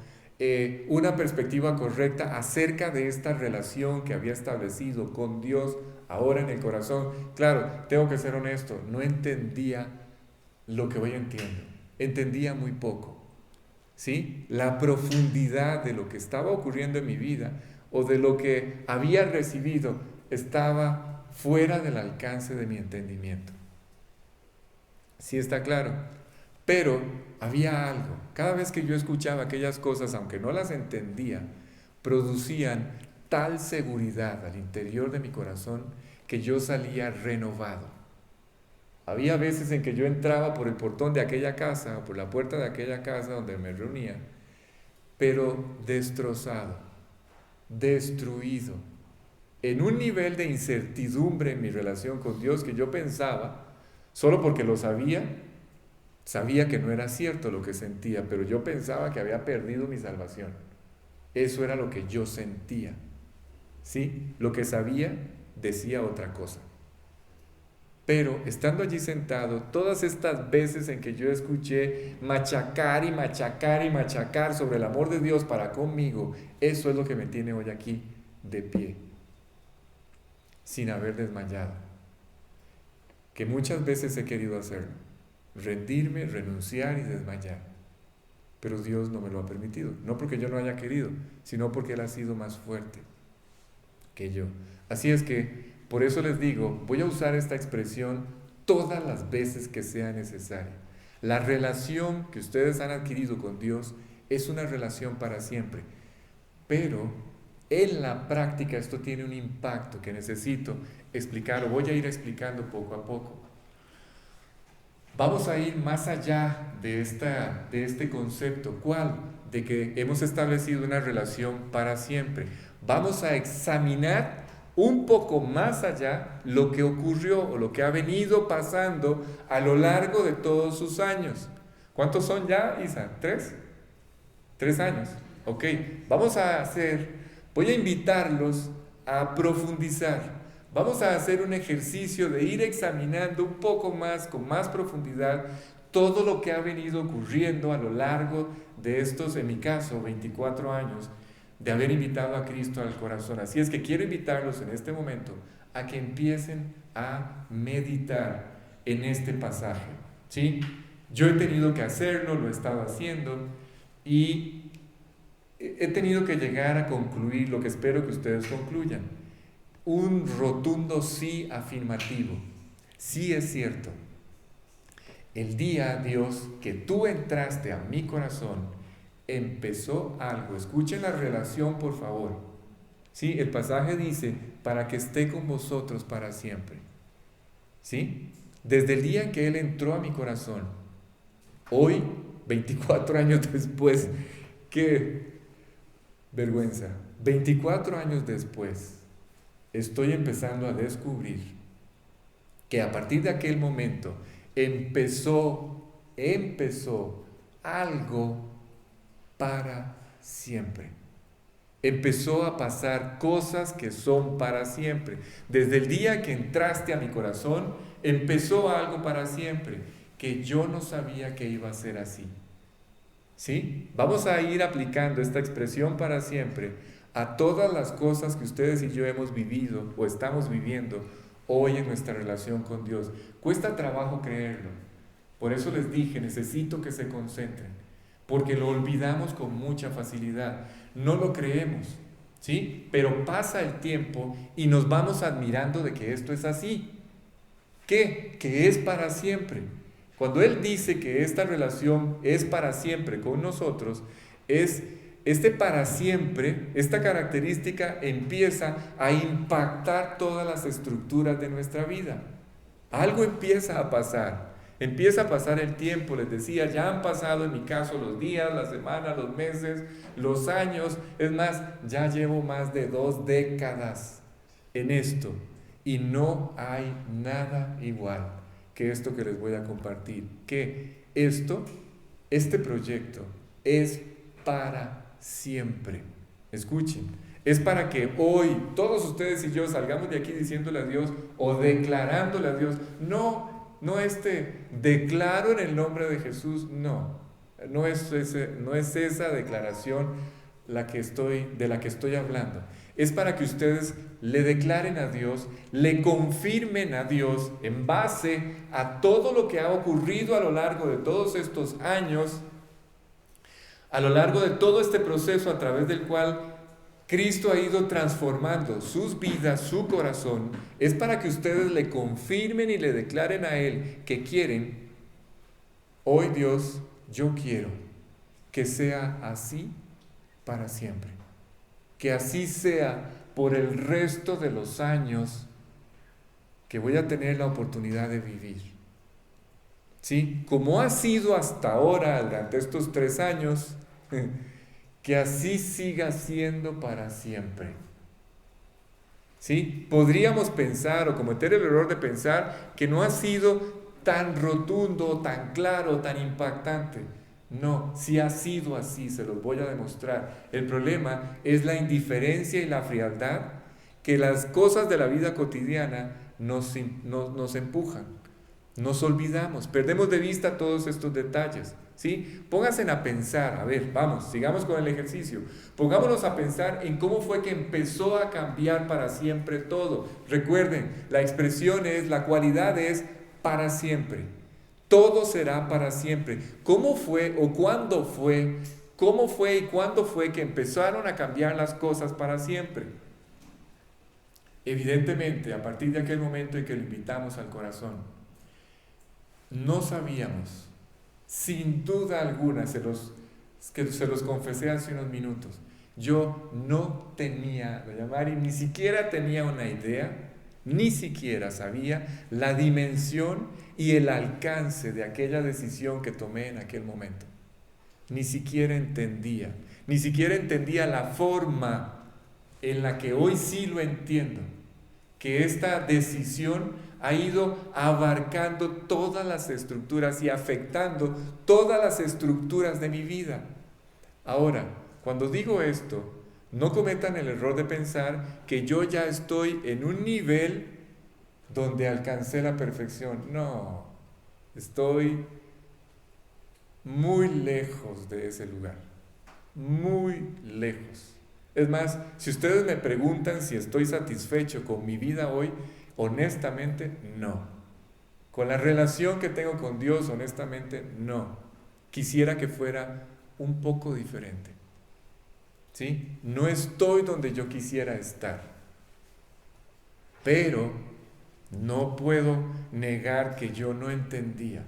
una perspectiva correcta acerca de esta relación que había establecido con Dios ahora en el corazón. Claro, tengo que ser honesto, no entendía lo que hoy entiendo, entendía muy poco, ¿sí? La profundidad de lo que estaba ocurriendo en mi vida o de lo que había recibido estaba fuera del alcance de mi entendimiento. ¿Sí está claro? Pero había algo. Cada vez que yo escuchaba aquellas cosas, aunque no las entendía, producían tal seguridad al interior de mi corazón que yo salía renovado. Había veces en que yo entraba por el portón de aquella casa, o por la puerta de aquella casa donde me reunía, pero destrozado, destruido, en un nivel de incertidumbre en mi relación con Dios que yo pensaba, solo porque lo sabía que no era cierto lo que sentía, pero yo pensaba que había perdido mi salvación. Eso era lo que yo sentía. ¿Sí? Lo que sabía decía otra cosa. Pero estando allí sentado, todas estas veces en que yo escuché machacar y machacar y machacar sobre el amor de Dios para conmigo, eso es lo que me tiene hoy aquí de pie, sin haber desmayado. Que muchas veces he querido hacerlo, rendirme, renunciar y desmayar. Pero Dios no me lo ha permitido. No porque yo no haya querido, sino porque Él ha sido más fuerte que yo. Así es que, por eso les digo, voy a usar esta expresión todas las veces que sea necesaria. La relación que ustedes han adquirido con Dios es una relación para siempre. Pero en la práctica esto tiene un impacto que necesito explicar, o voy a ir explicando poco a poco. Vamos a ir más allá de este concepto. ¿Cuál? De que hemos establecido una relación para siempre. Vamos a examinar un poco más allá lo que ocurrió o lo que ha venido pasando a lo largo de todos sus años. ¿Cuántos son ya, Isa? ¿3? 3 años. Ok, voy a invitarlos a profundizar. Vamos a hacer un ejercicio de ir examinando un poco más, con más profundidad, todo lo que ha venido ocurriendo a lo largo de estos, en mi caso, 24 años, de haber invitado a Cristo al corazón. Así es que quiero invitarlos en este momento a que empiecen a meditar en este pasaje. ¿Sí? Yo he tenido que hacerlo, lo he estado haciendo, y he tenido que llegar a concluir lo que espero que ustedes concluyan. Un rotundo sí afirmativo. Sí es cierto. El día, Dios, que tú entraste a mi corazón, empezó algo. Escuchen la relación, por favor. Sí, el pasaje dice, para que esté con vosotros para siempre. ¿Sí? Desde el día en que Él entró a mi corazón, hoy, 24 años después, qué vergüenza, 24 años después, estoy empezando a descubrir que a partir de aquel momento empezó algo para siempre. Empezó a pasar cosas que son para siempre. Desde el día que entraste a mi corazón, empezó algo para siempre, que yo no sabía que iba a ser así. ¿Sí? Vamos a ir aplicando esta expresión para siempre a todas las cosas que ustedes y yo hemos vivido o estamos viviendo hoy en nuestra relación con Dios. Cuesta trabajo creerlo. Por eso les dije, necesito que se concentren, porque lo olvidamos con mucha facilidad. No lo creemos, ¿sí? Pero pasa el tiempo y nos vamos admirando de que esto es así. ¿Qué? Que es para siempre. Cuando Él dice que esta relación es para siempre con nosotros, este para siempre, esta característica empieza a impactar todas las estructuras de nuestra vida. Algo empieza a pasar. Empieza a pasar el tiempo, les decía, ya han pasado en mi caso los días, las semanas, los meses, los años. Es más, ya llevo más de 2 décadas en esto y no hay nada igual que esto que les voy a compartir. Que este proyecto es para siempre. Escuchen, es para que hoy todos ustedes y yo salgamos de aquí diciéndole a Dios o declarándole a Dios, no declaro en el nombre de Jesús, no es esa declaración de la que estoy hablando. Es para que ustedes le declaren a Dios, le confirmen a Dios en base a todo lo que ha ocurrido a lo largo de todos estos años, a lo largo de todo este proceso a través del cual Cristo ha ido transformando sus vidas, su corazón. Es para que ustedes le confirmen y le declaren a Él que quieren, hoy Dios, yo quiero que sea así para siempre. Que así sea por el resto de los años que voy a tener la oportunidad de vivir. ¿sí? Como ha sido hasta ahora, durante estos 3 años, que así siga siendo para siempre. ¿Sí? Podríamos pensar o cometer el error de pensar que no ha sido tan rotundo, tan claro, tan impactante. No, sí ha sido así, se los voy a demostrar. El problema es la indiferencia y la frialdad que las cosas de la vida cotidiana nos empujan. Nos olvidamos, perdemos de vista todos estos detalles, ¿sí? Pónganse a pensar, a ver, vamos, sigamos con el ejercicio. Pongámonos a pensar en cómo fue que empezó a cambiar para siempre todo. Recuerden, la expresión es, la cualidad es para siempre. Todo será para siempre. ¿Cómo fue o cuándo fue? ¿Cómo fue y cuándo fue que empezaron a cambiar las cosas para siempre? Evidentemente, a partir de aquel momento en que lo invitamos al corazón. No sabíamos, sin duda alguna, se los confesé hace unos minutos, yo no tenía, doña Mari, ni siquiera tenía una idea, ni siquiera sabía la dimensión y el alcance de aquella decisión que tomé en aquel momento. Ni siquiera entendía la forma en la que hoy sí lo entiendo, que esta decisión ha ido abarcando todas las estructuras y afectando todas las estructuras de mi vida. Ahora, cuando digo esto, no cometan el error de pensar que yo ya estoy en un nivel donde alcancé la perfección. No, estoy muy lejos de ese lugar, muy lejos. Es más, si ustedes me preguntan si estoy satisfecho con mi vida hoy, honestamente, no. Con la relación que tengo con Dios, honestamente, no. Quisiera que fuera un poco diferente. ¿Sí? No estoy donde yo quisiera estar. Pero no puedo negar que yo no entendía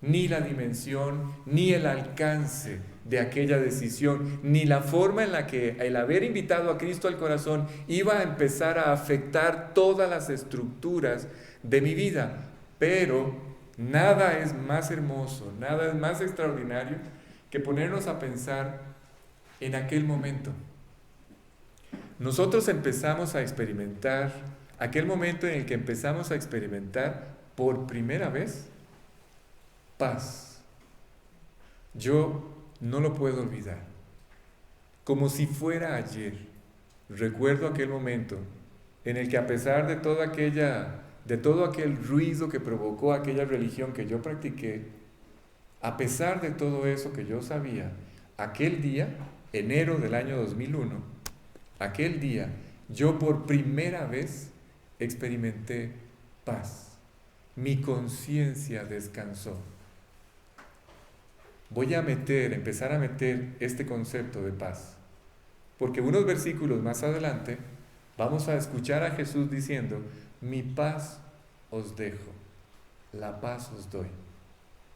ni la dimensión, ni el alcance de aquella decisión, ni la forma en la que el haber invitado a Cristo al corazón iba a empezar a afectar todas las estructuras de mi vida. Pero nada es más hermoso, nada es más extraordinario que ponernos a pensar en aquel momento. Nosotros empezamos a experimentar, aquel momento en el que empezamos a experimentar por primera vez paz. Yo no lo puedo olvidar. Como si fuera ayer, recuerdo aquel momento en el que, a pesar de todo aquel ruido que provocó aquella religión que yo practiqué, a pesar de todo eso que yo sabía, aquel día, enero del año 2001, aquel día, yo por primera vez experimenté paz. Mi conciencia descansó. Voy a empezar a meter este concepto de paz, porque unos versículos más adelante vamos a escuchar a Jesús diciendo: mi paz os dejo, la paz os doy.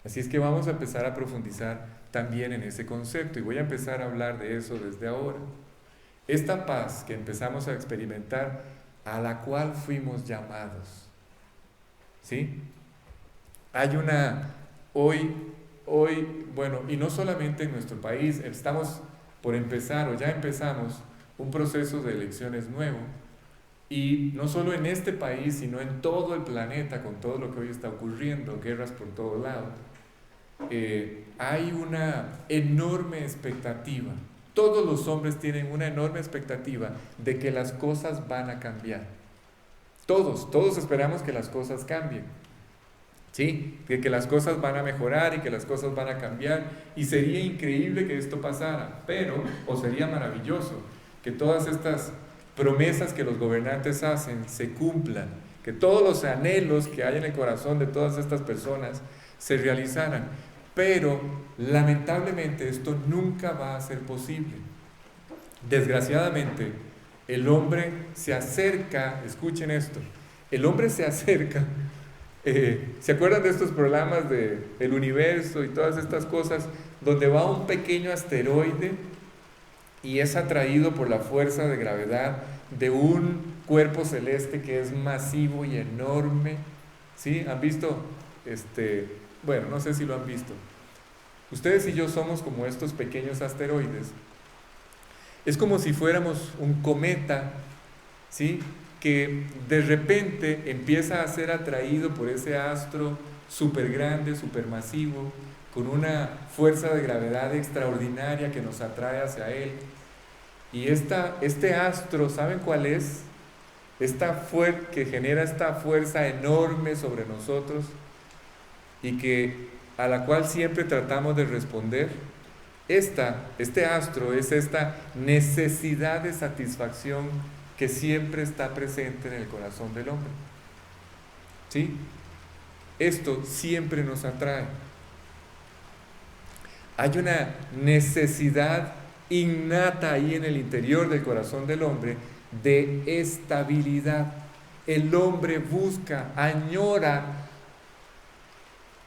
Así es que vamos a empezar a profundizar también en ese concepto, y voy a empezar a hablar de eso desde ahora. Esta paz que empezamos a experimentar, a la cual fuimos llamados, ¿sí? Hay hoy, bueno, y no solamente en nuestro país, estamos por empezar, o ya empezamos, un proceso de elecciones nuevo, y no solo en este país, sino en todo el planeta, con todo lo que hoy está ocurriendo, guerras por todo lado. Hay una enorme expectativa. Todos los hombres tienen una enorme expectativa de que las cosas van a cambiar. Todos esperamos que las cosas cambien. ¿Sí? Que las cosas van a mejorar y que las cosas van a cambiar, y sería increíble que esto pasara, o sería maravilloso que todas estas promesas que los gobernantes hacen se cumplan, que todos los anhelos que hay en el corazón de todas estas personas se realizaran. Pero lamentablemente esto nunca va a ser posible. Desgraciadamente, el hombre se acerca, escuchen esto, el hombre se acerca. ¿Se acuerdan de estos programas de el universo y todas estas cosas, donde va un pequeño asteroide y es atraído por la fuerza de gravedad de un cuerpo celeste que es masivo y enorme? ¿Sí? ¿Han visto bueno, no sé si lo han visto. Ustedes y yo somos como estos pequeños asteroides. Es como si fuéramos un cometa, ¿sí?, que de repente empieza a ser atraído por ese astro súper grande, súper masivo, con una fuerza de gravedad extraordinaria que nos atrae hacia él. Y este astro, ¿saben cuál es? Que genera esta fuerza enorme sobre nosotros y a la cual siempre tratamos de responder. Este astro es esta necesidad de satisfacción que siempre está presente en el corazón del hombre. ¿Sí? Esto siempre nos atrae. Hay una necesidad innata ahí en el interior del corazón del hombre de estabilidad. El hombre busca, añora,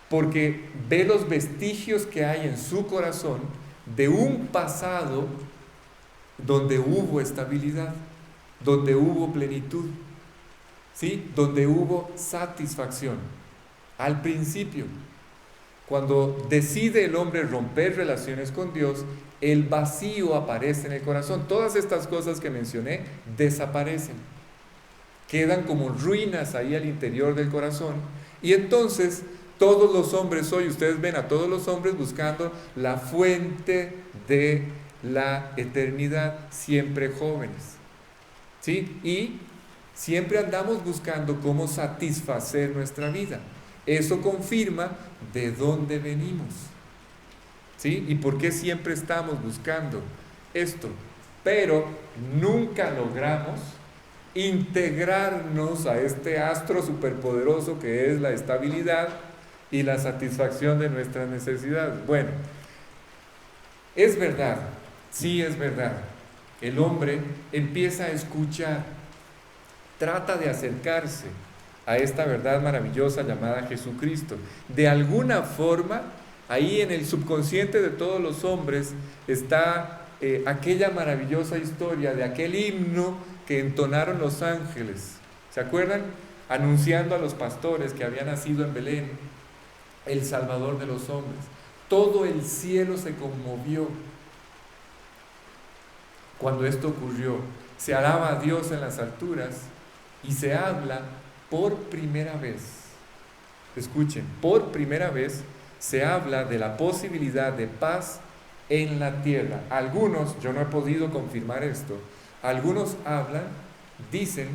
porque ve los vestigios que hay en su corazón de un pasado donde hubo estabilidad, donde hubo plenitud, ¿sí?, donde hubo satisfacción. Al principio, cuando decide el hombre romper relaciones con Dios, el vacío aparece en el corazón. Todas estas cosas que mencioné desaparecen, quedan como ruinas ahí al interior del corazón. Y entonces todos los hombres hoy, ustedes ven a todos los hombres buscando la fuente de la eternidad, siempre jóvenes, ¿sí? Y siempre andamos buscando cómo satisfacer nuestra vida. Eso confirma de dónde venimos, ¿sí? Y por qué siempre estamos buscando esto. Pero nunca logramos integrarnos a este astro superpoderoso que es la estabilidad y la satisfacción de nuestras necesidades. Bueno, es verdad, sí es verdad. El hombre empieza a escuchar, trata de acercarse a esta verdad maravillosa llamada Jesucristo. De alguna forma, ahí en el subconsciente de todos los hombres está aquella maravillosa historia de aquel himno que entonaron los ángeles. ¿Se acuerdan? Anunciando a los pastores que había nacido en Belén el Salvador de los hombres. Todo el cielo se conmovió cuando esto ocurrió. Se alaba a Dios en las alturas y se habla por primera vez. Escuchen, por primera vez se habla de la posibilidad de paz en la tierra. Algunos, yo no he podido confirmar esto, algunos dicen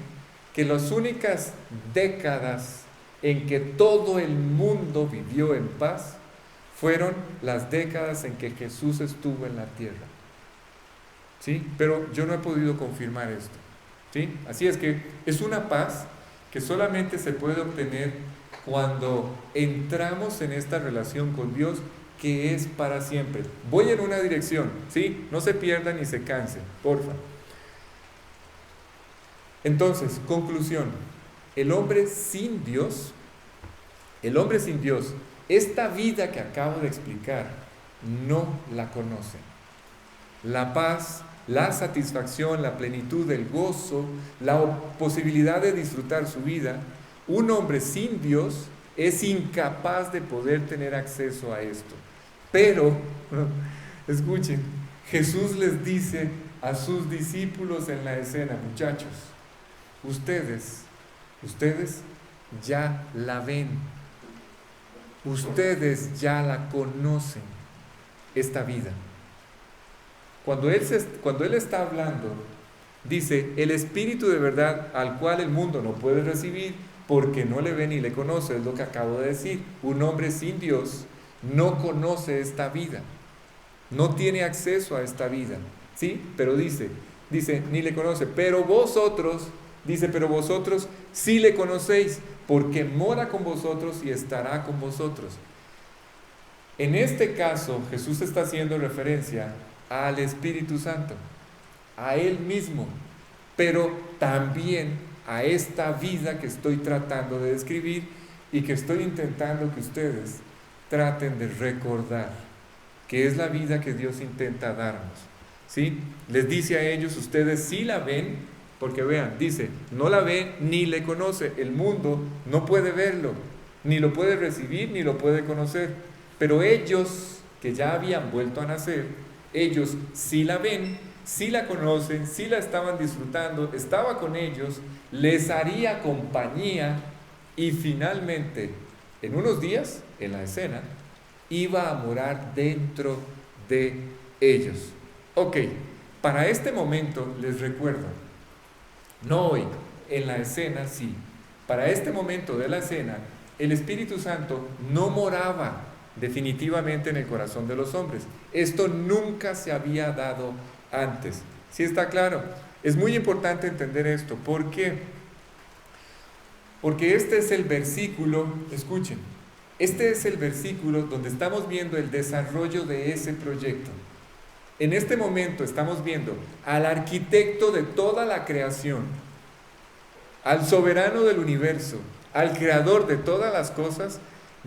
que las únicas décadas en que todo el mundo vivió en paz fueron las décadas en que Jesús estuvo en la tierra. ¿Sí? Pero yo no he podido confirmar esto. ¿Sí? Así es que es una paz que solamente se puede obtener cuando entramos en esta relación con Dios, que es para siempre. Voy en una dirección, ¿sí? No se pierdan ni se cansen, porfa. Entonces, conclusión. El hombre sin Dios, esta vida que acabo de explicar, no la conoce. La paz, la satisfacción, la plenitud, el gozo, la posibilidad de disfrutar su vida, un hombre sin Dios es incapaz de poder tener acceso a esto. Pero, escuchen, Jesús les dice a sus discípulos en la escena: muchachos, ustedes ya la ven, ustedes ya la conocen, esta vida. Cuando él está hablando, dice: el Espíritu de verdad, al cual el mundo no puede recibir porque no le ve ni le conoce, es lo que acabo de decir. Un hombre sin Dios no conoce esta vida, no tiene acceso a esta vida, ¿sí? Pero dice, ni le conoce, pero vosotros sí le conocéis, porque mora con vosotros y estará con vosotros. En este caso, Jesús está haciendo referencia al Espíritu Santo, a Él mismo, pero también a esta vida que estoy tratando de describir y que estoy intentando que ustedes traten de recordar, que es la vida que Dios intenta darnos, ¿sí? Les dice a ellos: ustedes sí la ven, porque vean, dice, no la ve ni le conoce, el mundo no puede verlo, ni lo puede recibir, ni lo puede conocer. Pero ellos que ya habían vuelto a nacer, ellos sí la ven, sí la conocen, sí la estaban disfrutando, estaba con ellos, les haría compañía y finalmente, en unos días, en la escena, iba a morar dentro de ellos. Ok, para este momento les recuerdo, no hoy, en la escena sí, para este momento de la escena, el Espíritu Santo no moraba definitivamente en el corazón de los hombres. Esto nunca se había dado antes. ¿Sí está claro? Es muy importante entender esto. ¿Por qué? Porque este es el versículo, escuchen, este es el versículo donde estamos viendo el desarrollo de ese proyecto. En este momento estamos viendo al arquitecto de toda la creación, al soberano del universo, al creador de todas las cosas,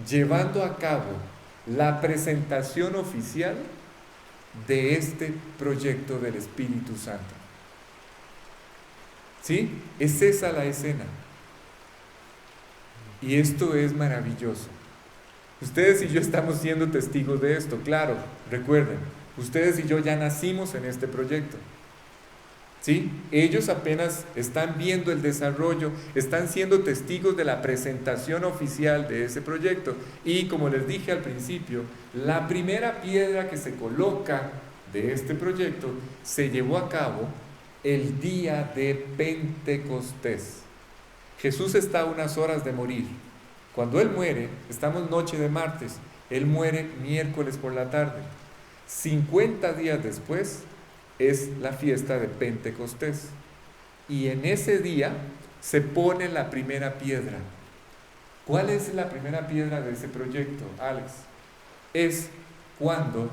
llevando a cabo la presentación oficial de este proyecto del Espíritu Santo. ¿Sí? Es esa la escena. Y esto es maravilloso. Ustedes y yo estamos siendo testigos de esto, claro, recuerden, ustedes y yo ya nacimos en este proyecto. ¿Sí? Ellos apenas están viendo el desarrollo, están siendo testigos de la presentación oficial de ese proyecto. Y como les dije al principio, la primera piedra que se coloca de este proyecto se llevó a cabo el día de Pentecostés. Jesús está a unas horas de morir. Cuando Él muere, estamos noche de martes, Él muere miércoles por la tarde. 50 días después es la fiesta de Pentecostés. Y en ese día se pone la primera piedra. ¿Cuál es la primera piedra de ese proyecto, Alex? Es cuando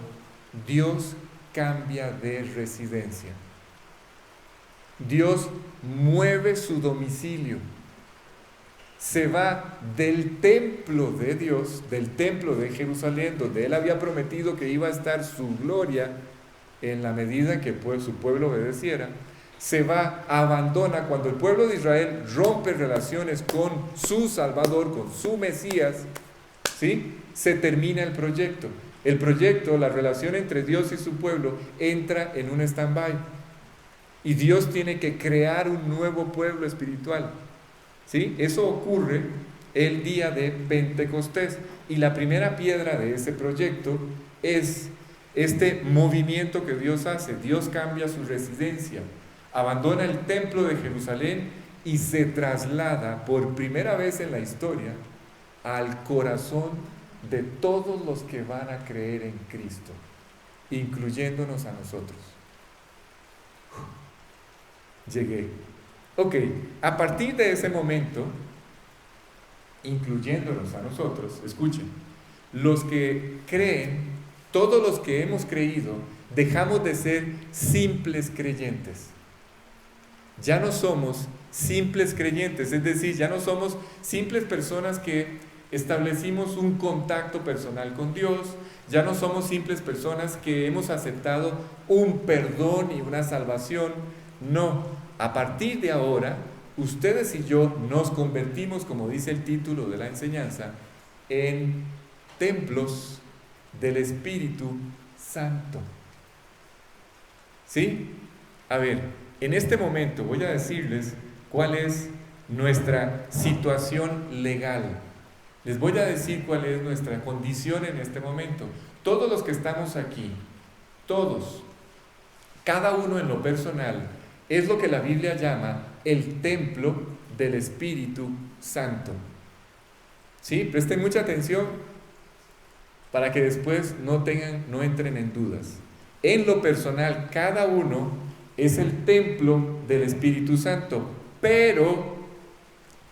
Dios cambia de residencia. Dios mueve su domicilio. Se va del templo de Dios, del templo de Jerusalén, donde Él había prometido que iba a estar su gloria en la medida que su pueblo obedeciera. Se va, abandona, cuando el pueblo de Israel rompe relaciones con su Salvador, con su Mesías, ¿sí? Se termina el proyecto. El proyecto, la relación entre Dios y su pueblo, entra en un stand-by. Y Dios tiene que crear un nuevo pueblo espiritual. ¿Sí? Eso ocurre el día de Pentecostés. Y la primera piedra de ese proyecto es este movimiento que Dios hace. Dios cambia su residencia, abandona el templo de Jerusalén y se traslada por primera vez en la historia al corazón de todos los que van a creer en Cristo, incluyéndonos a nosotros. Llegué. Ok, a partir de ese momento, incluyéndonos a nosotros, escuchen, los que creen, todos los que hemos creído, dejamos de ser simples creyentes. Ya no somos simples creyentes, es decir, ya no somos simples personas que establecimos un contacto personal con Dios, ya no somos simples personas que hemos aceptado un perdón y una salvación. No. A partir de ahora, ustedes y yo nos convertimos, como dice el título de la enseñanza, en templos del Espíritu Santo. ¿Sí? A ver, en este momento voy a decirles cuál es nuestra situación legal. Les voy a decir cuál es nuestra condición en este momento. Todos los que estamos aquí, todos, cada uno en lo personal, es lo que la Biblia llama el templo del Espíritu Santo. ¿Sí? Presten mucha atención para que después no entren en dudas. En lo personal, cada uno es el templo del Espíritu Santo, pero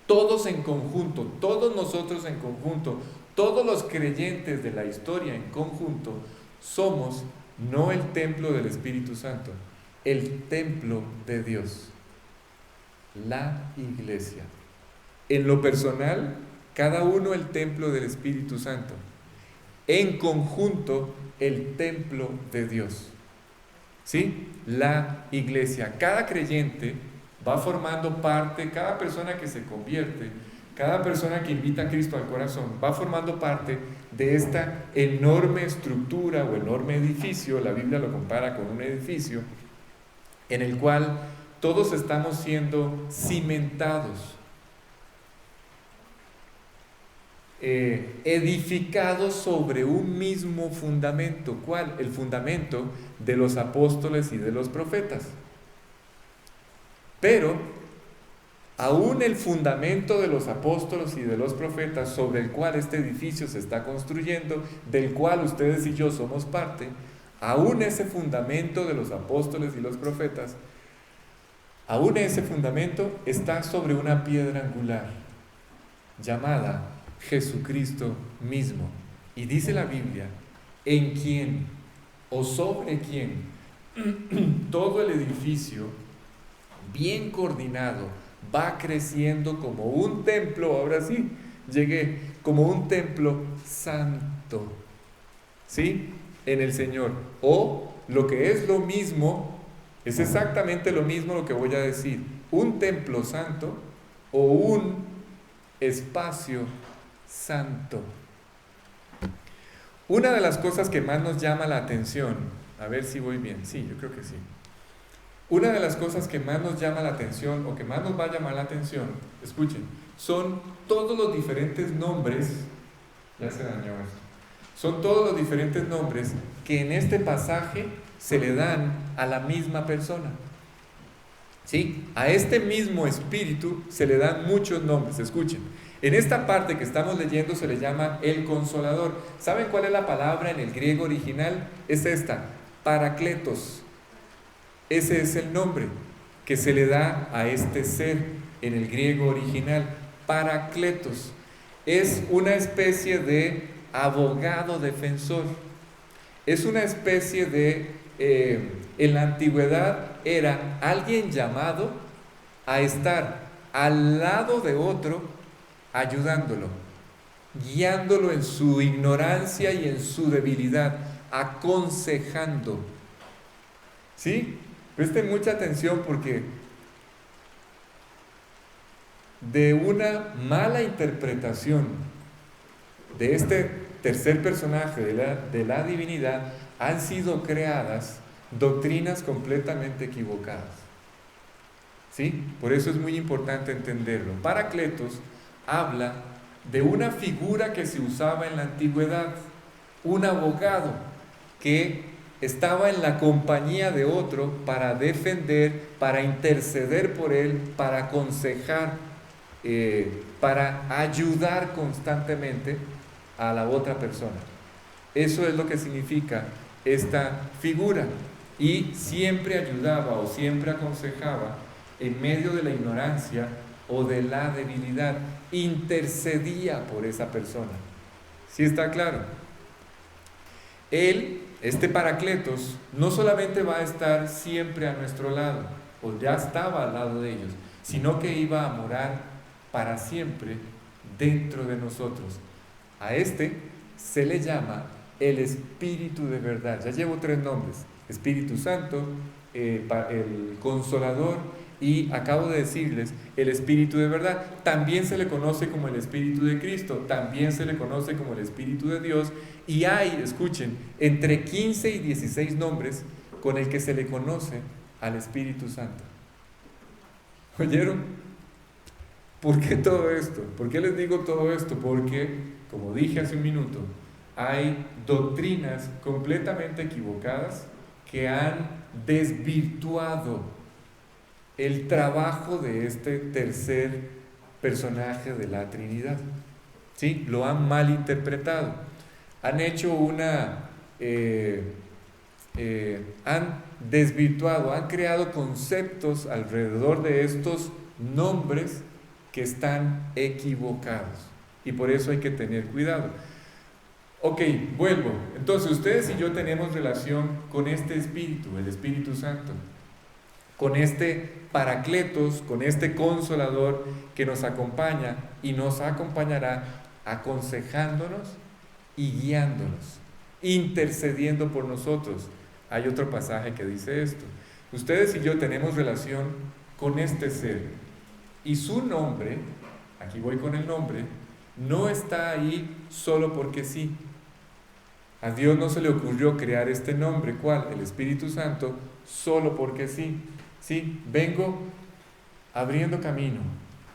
todos en conjunto, todos nosotros en conjunto, todos los creyentes de la historia en conjunto, somos no el templo del Espíritu Santo, el templo de Dios, la iglesia. En lo personal, cada uno el templo del Espíritu Santo. En conjunto, el templo de Dios. ¿Sí? La iglesia. Cada creyente va formando parte, cada persona que se convierte, Cada persona que invita a Cristo al corazón va formando parte de esta enorme estructura o enorme edificio. La Biblia lo compara con un edificio en el cual todos estamos siendo cimentados, edificados sobre un mismo fundamento. ¿Cuál? El fundamento de los apóstoles y de los profetas. Pero aún el fundamento de los apóstoles y de los profetas, sobre el cual este edificio se está construyendo, del cual ustedes y yo somos parte, aún ese fundamento de los apóstoles y los profetas, aún ese fundamento está sobre una piedra angular llamada Jesucristo mismo. Y dice la Biblia, en quien o sobre quien todo el edificio, bien coordinado, va creciendo como un templo. Ahora sí, llegué, como un templo santo, ¿sí? En el Señor. O lo que es lo mismo, es exactamente lo mismo lo que voy a decir, un templo santo o un espacio santo. Una de las cosas que más nos llama la atención, a ver si voy bien, sí, yo creo que sí. Una de las cosas que más nos llama la atención, o que más nos va a llamar la atención, escuchen, son todos los diferentes nombres, ya se dañó esto, son todos los diferentes nombres que en este pasaje se le dan a la misma persona. ¿Sí? A este mismo espíritu se le dan muchos nombres, escuchen. En esta parte que estamos leyendo se le llama el Consolador. ¿Saben cuál es la palabra en el griego original? Es esta, Parakletos. Ese es el nombre que se le da a este ser en el griego original, Parakletos. Es una especie de abogado defensor. Es una especie de, en la antigüedad era alguien llamado a estar al lado de otro, ayudándolo, guiándolo en su ignorancia y en su debilidad, aconsejando. ¿Sí? Presten mucha atención porque de una mala interpretación de este tercer personaje de la divinidad han sido creadas doctrinas completamente equivocadas. ¿Sí? Por eso es muy importante entenderlo. Parakletos habla de una figura que se usaba en la antigüedad, un abogado que estaba en la compañía de otro para defender, para interceder por él, para aconsejar, para ayudar constantemente a la otra persona. Eso es lo que significa esta figura. Y siempre ayudaba o siempre aconsejaba en medio de la ignorancia o de la debilidad. Intercedía por esa persona. ¿Sí está claro? Él, este Parakletos, no solamente va a estar siempre a nuestro lado, o ya estaba al lado de ellos, sino que iba a morar para siempre dentro de nosotros. A este se le llama el Espíritu de verdad. Ya llevo 3 nombres: Espíritu Santo, el Consolador, y acabo de decirles el Espíritu de verdad. También se le conoce como el Espíritu de Cristo, también se le conoce como el Espíritu de Dios, y hay, escuchen, entre 15 y 16 nombres con el que se le conoce al Espíritu Santo. ¿Oyeron? ¿Por qué todo esto? ¿Por qué les digo todo esto? Porque, como dije hace un minuto, hay doctrinas completamente equivocadas que han desvirtuado el trabajo de este tercer personaje de la Trinidad. ¿Sí? Lo han malinterpretado. Han hecho han desvirtuado, han creado conceptos alrededor de estos nombres que están equivocados. Y por eso hay que tener cuidado. Ok, vuelvo. Entonces, ustedes y yo tenemos relación con este Espíritu, el Espíritu Santo, con este Parakletos, con este Consolador que nos acompaña y nos acompañará aconsejándonos y guiándonos, intercediendo por nosotros. Hay otro pasaje que dice esto. Ustedes y yo tenemos relación con este ser, y su nombre, aquí voy con el nombre, no está ahí solo porque sí. A Dios no se le ocurrió crear este nombre, ¿cuál? El Espíritu Santo, solo porque sí. Sí, vengo abriendo camino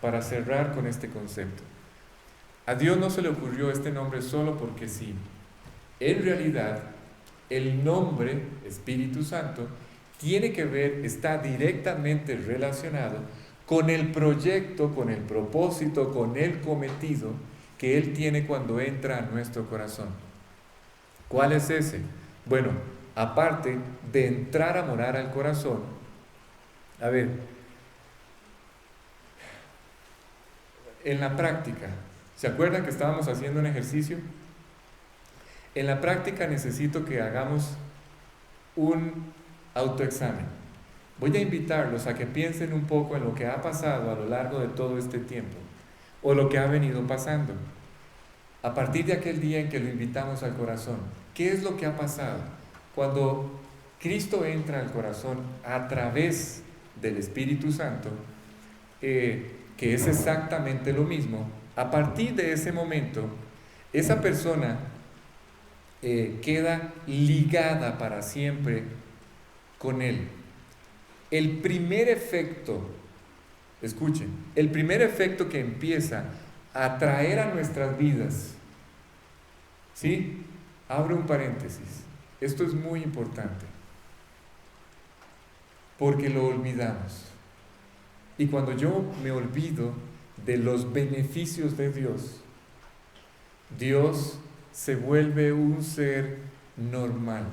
para cerrar con este concepto. A Dios no se le ocurrió este nombre solo porque sí. En realidad, el nombre Espíritu Santo tiene que ver, está directamente relacionado con el proyecto, con el propósito, con el cometido que Él tiene cuando entra a nuestro corazón. ¿Cuál es ese? Bueno, aparte de entrar a morar al corazón, a ver, en la práctica, ¿se acuerdan que estábamos haciendo un ejercicio? En la práctica necesito que hagamos un autoexamen. Voy a invitarlos a que piensen un poco en lo que ha pasado a lo largo de todo este tiempo, o lo que ha venido pasando. A partir de aquel día en que lo invitamos al corazón, ¿qué es lo que ha pasado? Cuando Cristo entra al corazón a través del Espíritu Santo, que es exactamente lo mismo, a partir de ese momento, esa persona queda ligada para siempre con Él. El primer efecto, escuchen, el primer efecto que empieza a traer a nuestras vidas, ¿sí? Abro un paréntesis, esto es muy importante, porque lo olvidamos. Y cuando yo me olvido de los beneficios de Dios, Dios se vuelve un ser normal.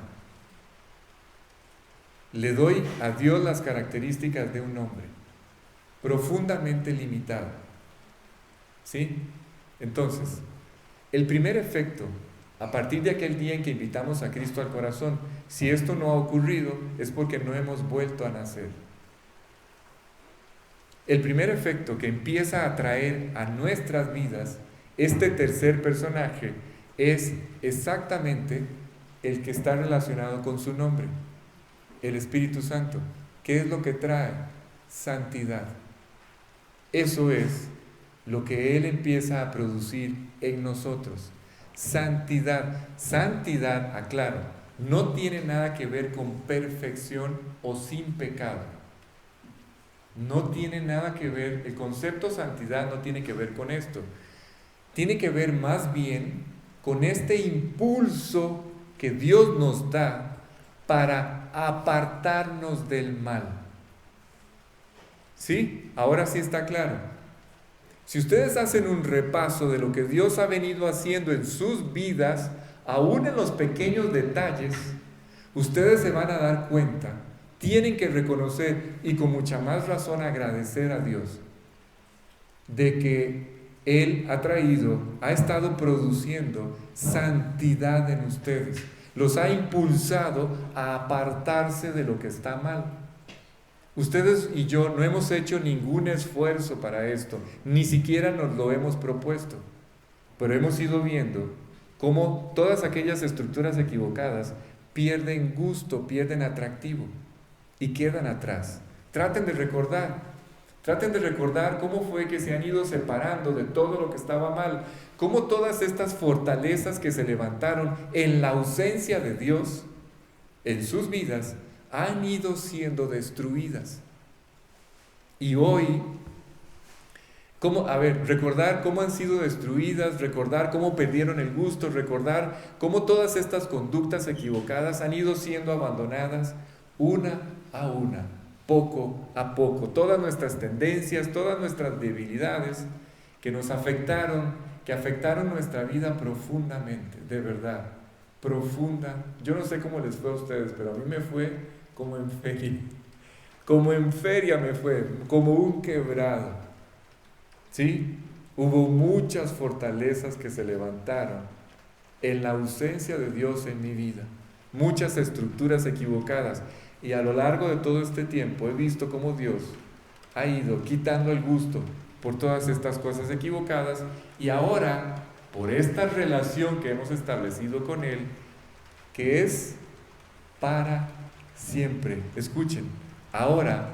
Le doy a Dios las características de un hombre, profundamente limitado. ¿Sí? Entonces, el primer efecto, a partir de aquel día en que invitamos a Cristo al corazón, si esto no ha ocurrido, es porque no hemos vuelto a nacer. El primer efecto que empieza a traer a nuestras vidas este tercer personaje es exactamente el que está relacionado con su nombre, el Espíritu Santo. ¿Qué es lo que trae? Santidad. Eso es lo que Él empieza a producir en nosotros. Santidad. Santidad, aclaro, no tiene nada que ver con perfección o sin pecado. No tiene nada que ver, el concepto santidad no tiene que ver con esto. Tiene que ver más bien con este impulso que Dios nos da para apartarnos del mal. ¿Sí? Ahora sí está claro. Si ustedes hacen un repaso de lo que Dios ha venido haciendo en sus vidas, aún en los pequeños detalles, ustedes se van a dar cuenta, tienen que reconocer y con mucha más razón agradecer a Dios de que Él ha estado produciendo santidad en ustedes, los ha impulsado a apartarse de lo que está mal. Ustedes y yo no hemos hecho ningún esfuerzo para esto, ni siquiera nos lo hemos propuesto, pero hemos ido viendo cómo todas aquellas estructuras equivocadas pierden gusto, pierden atractivo y quedan atrás. Traten de recordar cómo fue que se han ido separando de todo lo que estaba mal, cómo todas estas fortalezas que se levantaron en la ausencia de Dios en sus vidas han ido siendo destruidas. Y hoy, recordar cómo han sido destruidas, recordar cómo perdieron el gusto, recordar cómo todas estas conductas equivocadas han ido siendo abandonadas una a una, poco a poco. Todas nuestras tendencias, todas nuestras debilidades que nos afectaron, que afectaron nuestra vida profundamente, de verdad, profunda. Yo no sé cómo les fue a ustedes, pero a mí me fue como en feria me fue, como un quebrado. ¿Sí? Hubo muchas fortalezas que se levantaron en la ausencia de Dios en mi vida, muchas estructuras equivocadas, y a lo largo de todo este tiempo he visto cómo Dios ha ido quitando el gusto por todas estas cosas equivocadas, y ahora, por esta relación que hemos establecido con Él, que es para siempre. Escuchen, ahora,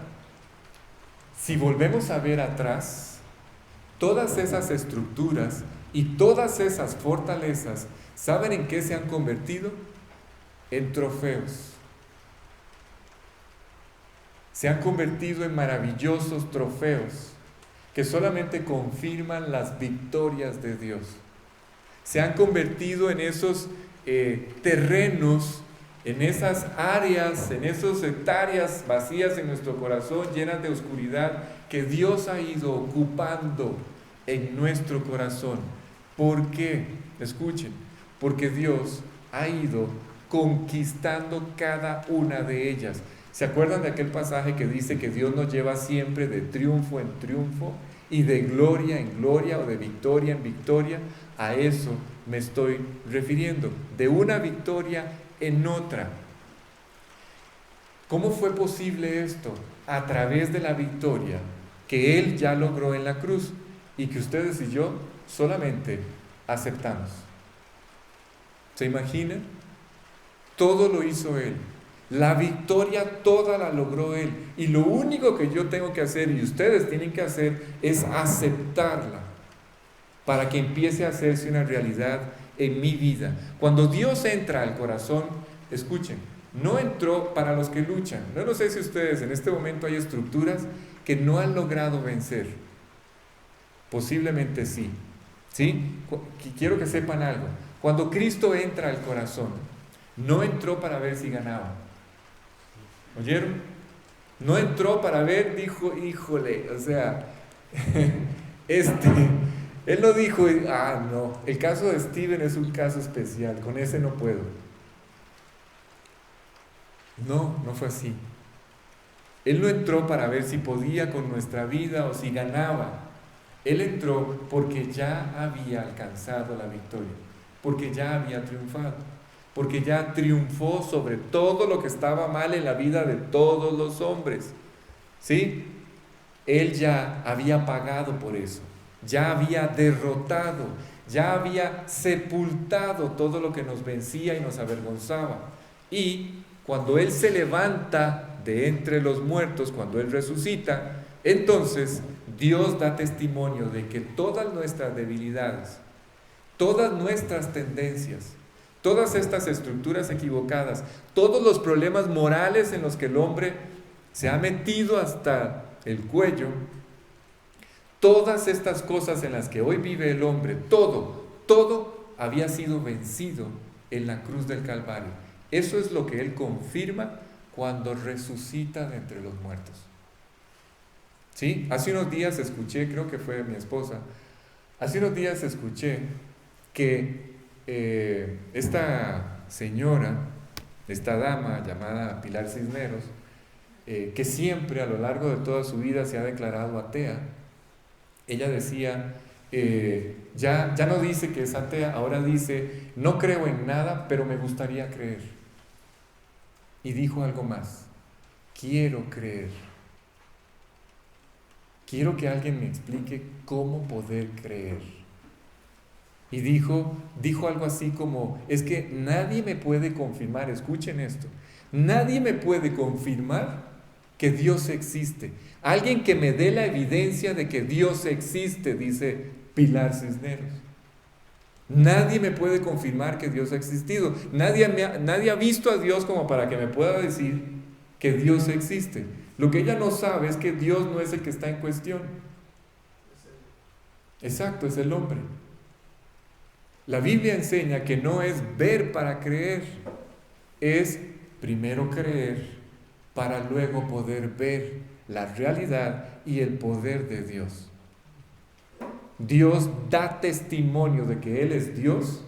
si volvemos a ver atrás, todas esas estructuras y todas esas fortalezas, ¿saben en qué se han convertido? En trofeos. Se han convertido en maravillosos trofeos que solamente confirman las victorias de Dios. Se han convertido en esos terrenos, en esas áreas, en esas hectáreas vacías en nuestro corazón, llenas de oscuridad, que Dios ha ido ocupando en nuestro corazón. ¿Por qué? Escuchen, porque Dios ha ido conquistando cada una de ellas. ¿Se acuerdan de aquel pasaje que dice que Dios nos lleva siempre de triunfo en triunfo y de gloria en gloria o de victoria en victoria? A eso me estoy refiriendo, de una victoria en otra. ¿Cómo fue posible esto? A través de la victoria que Él ya logró en la cruz y que ustedes y yo solamente aceptamos. ¿Se imaginan? Todo lo hizo Él. La victoria toda la logró Él. Y lo único que yo tengo que hacer y ustedes tienen que hacer es aceptarla para que empiece a hacerse una realidad en mi vida. Cuando Dios entra al corazón, escuchen, no entró para los que luchan. No sé si ustedes en este momento hay estructuras que no han logrado vencer. Posiblemente sí. ¿Sí? Quiero que sepan algo. Cuando Cristo entra al corazón, no entró para ver si ganaba. ¿Oyeron? No entró para ver, dijo, híjole, o sea, él no dijo, no, el caso de Steven es un caso especial, con ese no puedo. No fue así. Él no entró para ver si podía con nuestra vida o si ganaba. Él entró porque ya había alcanzado la victoria, porque ya había triunfado, porque ya triunfó sobre todo lo que estaba mal en la vida de todos los hombres. ¿Sí? Él ya había pagado por eso, ya había derrotado, ya había sepultado todo lo que nos vencía y nos avergonzaba. Y cuando Él se levanta de entre los muertos, cuando Él resucita, entonces Dios da testimonio de que todas nuestras debilidades, todas nuestras tendencias, todas estas estructuras equivocadas, todos los problemas morales en los que el hombre se ha metido hasta el cuello, todas estas cosas en las que hoy vive el hombre, todo había sido vencido en la cruz del Calvario. Eso es lo que Él confirma cuando resucita de entre los muertos. ¿Sí? Hace unos días escuché, creo que fue mi esposa, hace unos días escuché que esta señora, esta dama llamada Pilar Cisneros, que siempre a lo largo de toda su vida se ha declarado atea, ella decía, ya no dice que es atea, ahora dice, no creo en nada, pero me gustaría creer. Y dijo algo más, quiero creer. Quiero que alguien me explique cómo poder creer. Y dijo algo así como, es que nadie me puede confirmar, escuchen esto, nadie me puede confirmar que Dios existe. Alguien que me dé la evidencia de que Dios existe, dice Pilar Cisneros. Nadie me puede confirmar que Dios ha existido. Nadie ha visto a Dios como para que me pueda decir que Dios existe. Lo que ella no sabe es que Dios no es el que está en cuestión. Exacto, es el hombre. La Biblia enseña que no es ver para creer, es primero creer para luego poder ver la realidad y el poder de Dios. Dios da testimonio de que Él es Dios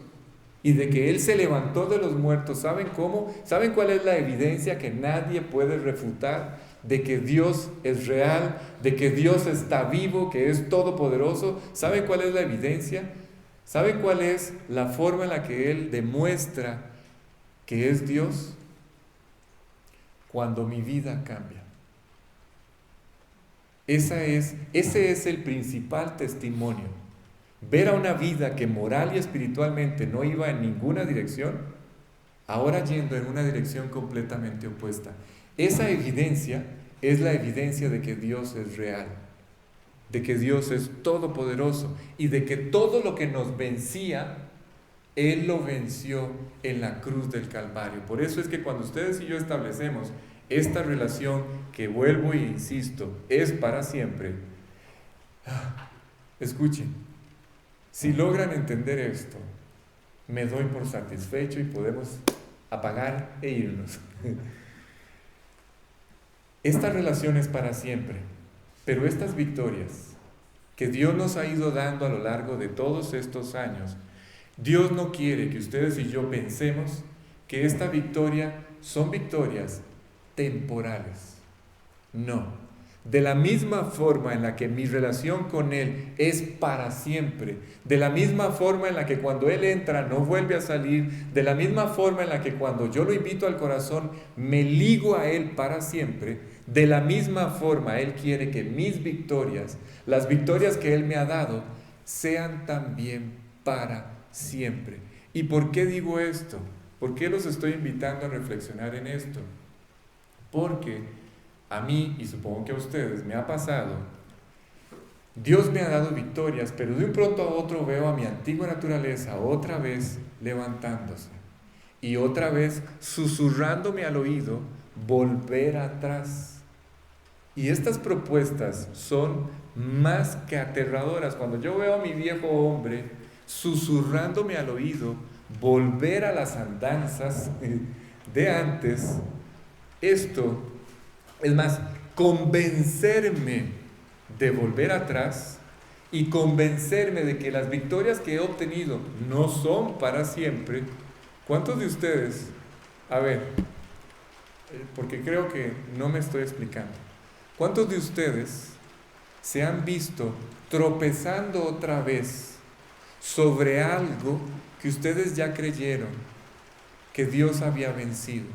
y de que Él se levantó de los muertos. ¿Saben cómo? ¿Saben cuál es la evidencia que nadie puede refutar? De que Dios es real, de que Dios está vivo, que es todopoderoso. ¿Saben cuál es la evidencia? ¿Saben cuál es la forma en la que Él demuestra que es Dios? Cuando mi vida cambia. Ese es el principal testimonio. Ver a una vida que moral y espiritualmente no iba en ninguna dirección, ahora yendo en una dirección completamente opuesta. Esa evidencia es la evidencia de que Dios es real. de que Dios es todopoderoso y de que todo lo que nos vencía, Él lo venció en la cruz del Calvario. Por eso es que cuando ustedes y yo establecemos esta relación, que vuelvo e insisto, es para siempre, escuchen, si logran entender esto, me doy por satisfecho y podemos apagar e irnos. Esta relación es para siempre, pero estas victorias que Dios nos ha ido dando a lo largo de todos estos años, Dios no quiere que ustedes y yo pensemos que esta victoria son victorias temporales. No. De la misma forma en la que mi relación con Él es para siempre, de la misma forma en la que cuando Él entra no vuelve a salir, de la misma forma en la que cuando yo lo invito al corazón me ligo a Él para siempre, de la misma forma Él quiere que mis victorias, las victorias que Él me ha dado, sean también para siempre. ¿Y por qué digo esto? ¿Por qué los estoy invitando a reflexionar en esto? Porque a mí, y supongo que a ustedes, me ha pasado, Dios me ha dado victorias, pero de un pronto a otro veo a mi antigua naturaleza otra vez levantándose y otra vez susurrándome al oído, volver atrás. Y estas propuestas son más que aterradoras. Cuando yo veo a mi viejo hombre susurrándome al oído, volver a las andanzas de antes, esto es más, convencerme de volver atrás y convencerme de que las victorias que he obtenido no son para siempre. ¿Cuántos de ustedes, a ver, porque creo que no me estoy explicando, cuántos de ustedes se han visto tropezando otra vez sobre algo que ustedes ya creyeron que Dios había vencido?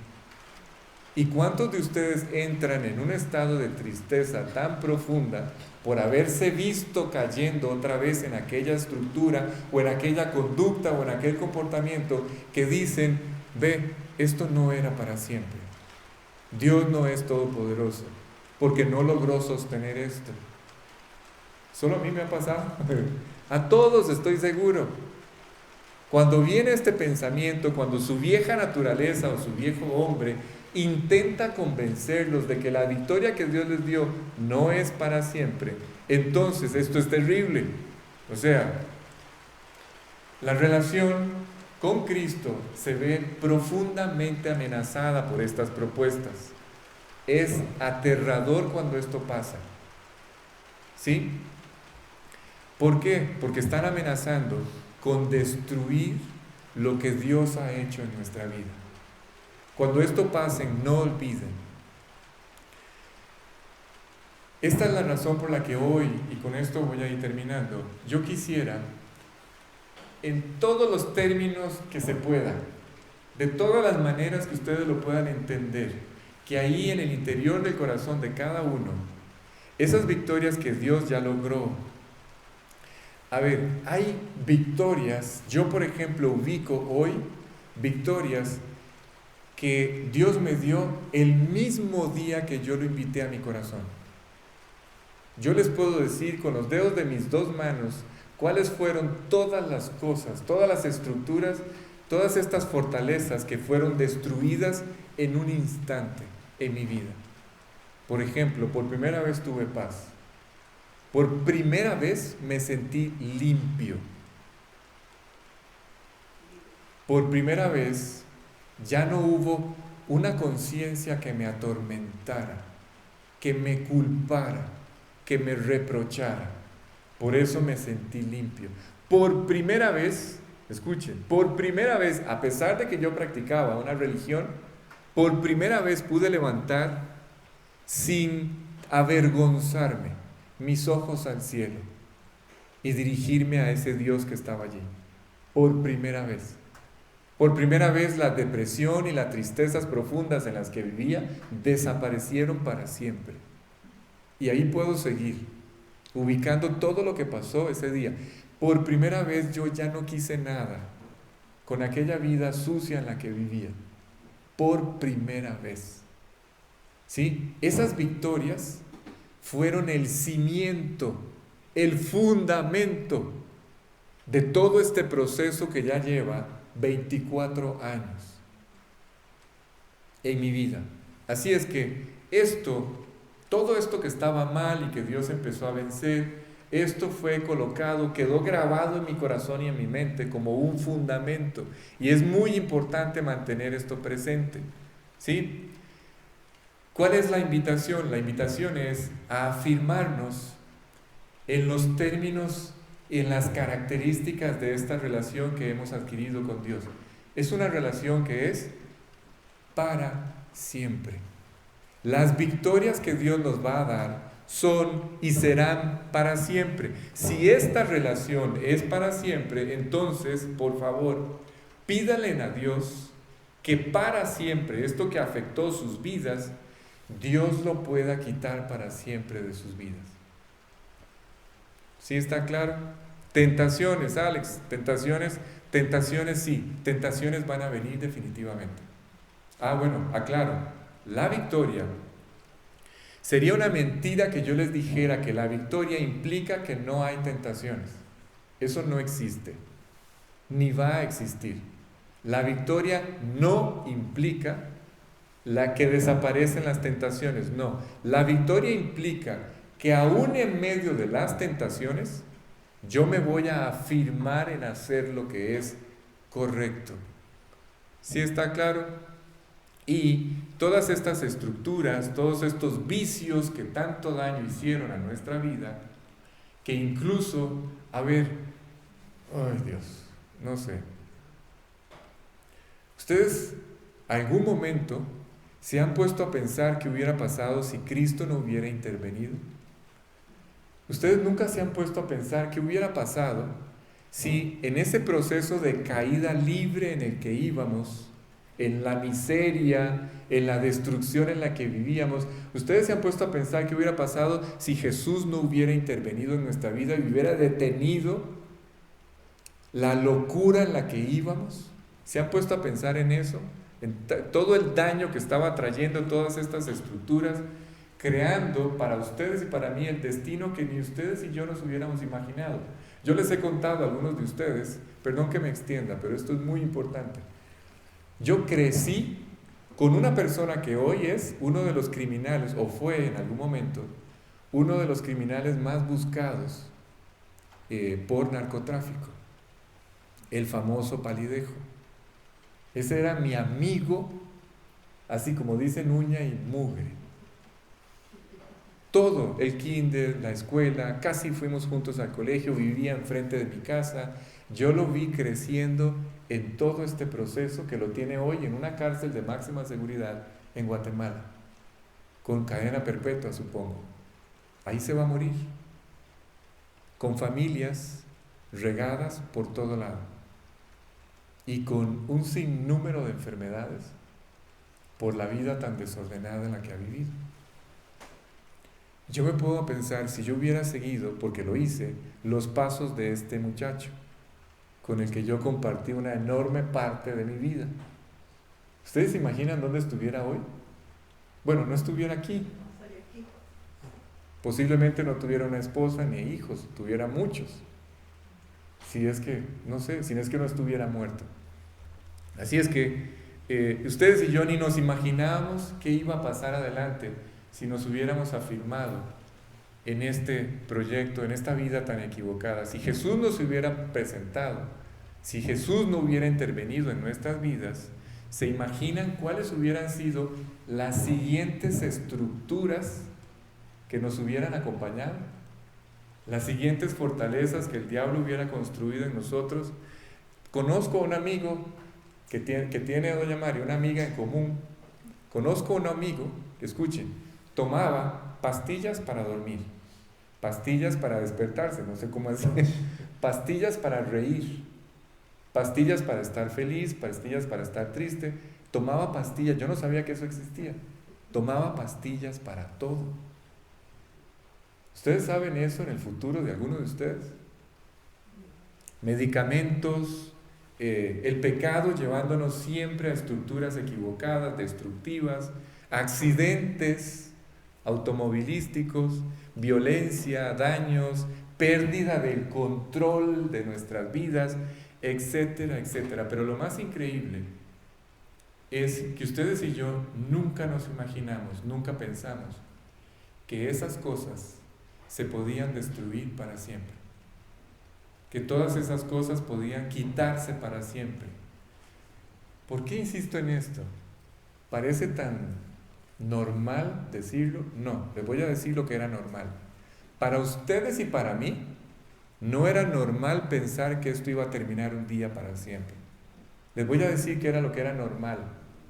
¿Y cuántos de ustedes entran en un estado de tristeza tan profunda por haberse visto cayendo otra vez en aquella estructura o en aquella conducta o en aquel comportamiento que dicen, ve, esto no era para siempre? Dios no es todopoderoso porque no logró sostener esto. Solo a mí me ha pasado. A todos estoy seguro. Cuando viene este pensamiento, cuando su vieja naturaleza o su viejo hombre intenta convencerlos de que la victoria que Dios les dio no es para siempre, entonces esto es terrible. O sea, la relación con Cristo se ve profundamente amenazada por estas propuestas. Es aterrador cuando esto pasa. ¿Sí? ¿Por qué? Porque están amenazando con destruir lo que Dios ha hecho en nuestra vida. Cuando esto pase, no olviden. Esta es la razón por la que hoy, y con esto voy a ir terminando, yo quisiera, en todos los términos que se pueda, de todas las maneras que ustedes lo puedan entender, que ahí en el interior del corazón de cada uno, esas victorias que Dios ya logró. A ver, hay victorias, yo por ejemplo ubico hoy victorias que Dios me dio el mismo día que yo lo invité a mi corazón. Yo les puedo decir con los dedos de mis dos manos cuáles fueron todas las cosas, todas las estructuras, todas estas fortalezas que fueron destruidas en un instante en mi vida. Por ejemplo, por primera vez tuve paz. Por primera vez me sentí limpio. Por primera vez ya no hubo una conciencia que me atormentara, que me culpara, que me reprochara. Por eso me sentí limpio. Por primera vez, escuchen, por primera vez, a pesar de que yo practicaba una religión, por primera vez pude levantar sin avergonzarme mis ojos al cielo y dirigirme a ese Dios que estaba allí. Por primera vez. Por primera vez la depresión y las tristezas profundas en las que vivía desaparecieron para siempre. Y ahí puedo seguir, ubicando todo lo que pasó ese día. Por primera vez yo ya no quise nada con aquella vida sucia en la que vivía. Por primera vez. ¿Sí? Esas victorias fueron el cimiento el fundamento de todo este proceso que ya lleva 24 años en mi vida. Así es que todo esto que estaba mal y que Dios empezó a vencer, esto fue colocado, quedó grabado en mi corazón y en mi mente como un fundamento. Y es muy importante mantener esto presente, ¿sí? ¿Cuál es la invitación? La invitación es a afirmarnos en los términos y en las características de esta relación que hemos adquirido con Dios. Es una relación que es para siempre. Las victorias que Dios nos va a dar son y serán para siempre. Si esta relación es para siempre, entonces, por favor, pídanle a Dios que para siempre, esto que afectó sus vidas, Dios lo pueda quitar para siempre de sus vidas. ¿Sí está claro? Tentaciones, Alex, tentaciones sí, tentaciones van a venir definitivamente. Bueno, aclaro, la victoria, sería una mentira que yo les dijera que la victoria implica que no hay tentaciones. Eso no existe, ni va a existir. La victoria no implica la que desaparecen las tentaciones, no. La victoria implica que aún en medio de las tentaciones, yo me voy a afirmar en hacer lo que es correcto. ¿Sí está claro? Y todas estas estructuras, todos estos vicios que tanto daño hicieron a nuestra vida, que incluso, ay Dios, no sé. ¿Ustedes algún momento se han puesto a pensar qué hubiera pasado si Cristo no hubiera intervenido? ¿Ustedes nunca se han puesto a pensar qué hubiera pasado si en ese proceso de caída libre en el que íbamos, en la miseria, en la destrucción en la que vivíamos, ustedes se han puesto a pensar qué hubiera pasado si Jesús no hubiera intervenido en nuestra vida y hubiera detenido la locura en la que íbamos? ¿Se han puesto a pensar en eso? En todo el daño que estaba trayendo todas estas estructuras, creando para ustedes y para mí el destino que ni ustedes y yo nos hubiéramos imaginado. Yo les he contado a algunos de ustedes, perdón que me extienda, pero esto es muy importante. Yo crecí con una persona que hoy es uno de los criminales, o fue en algún momento, uno de los criminales más buscados por narcotráfico, el famoso Palidejo. Ese era mi amigo, así como dicen, uña y mugre. Todo, el kinder, la escuela, casi fuimos juntos al colegio, vivía enfrente de mi casa. Yo lo vi creciendo en todo este proceso que lo tiene hoy en una cárcel de máxima seguridad en Guatemala, con cadena perpetua, supongo. Ahí se va a morir, con familias regadas por todo lado y con un sinnúmero de enfermedades por la vida tan desordenada en la que ha vivido. Yo me puedo pensar, si yo hubiera seguido, porque lo hice, los pasos de este muchacho, con el que yo compartí una enorme parte de mi vida. ¿Ustedes se imaginan dónde estuviera hoy? Bueno, no estuviera aquí. Posiblemente no tuviera una esposa ni hijos, tuviera muchos. Si es que, no sé, si es que no estuviera muerto. Así es que ustedes y yo ni nos imaginábamos qué iba a pasar adelante si nos hubiéramos afirmado en este proyecto, en esta vida tan equivocada. Si Jesús nos hubiera presentado, si Jesús no hubiera intervenido en nuestras vidas, ¿se imaginan cuáles hubieran sido las siguientes estructuras que nos hubieran acompañado? Las siguientes fortalezas que el diablo hubiera construido en nosotros. Conozco a un amigo que tiene doña María, una amiga en común. Conozco a un amigo que, escuchen, tomaba pastillas para dormir, pastillas para despertarse, no sé cómo decir, pastillas para reír, pastillas para estar feliz, pastillas para estar triste. Tomaba pastillas, yo no sabía que eso existía. Tomaba pastillas para todo. ¿Ustedes saben eso en el futuro de alguno de ustedes? Medicamentos, el pecado llevándonos siempre a estructuras equivocadas, destructivas, accidentes automovilísticos, violencia, daños, pérdida del control de nuestras vidas, etcétera, etcétera. Pero lo más increíble es que ustedes y yo nunca nos imaginamos, nunca pensamos que esas cosas se podían destruir para siempre, que todas esas cosas podían quitarse para siempre. ¿Por qué insisto en esto? ¿Parece tan normal decirlo? No, les voy a decir lo que era normal. Para ustedes y para mí, no era normal pensar que esto iba a terminar un día para siempre. Les voy a decir que era lo que era normal,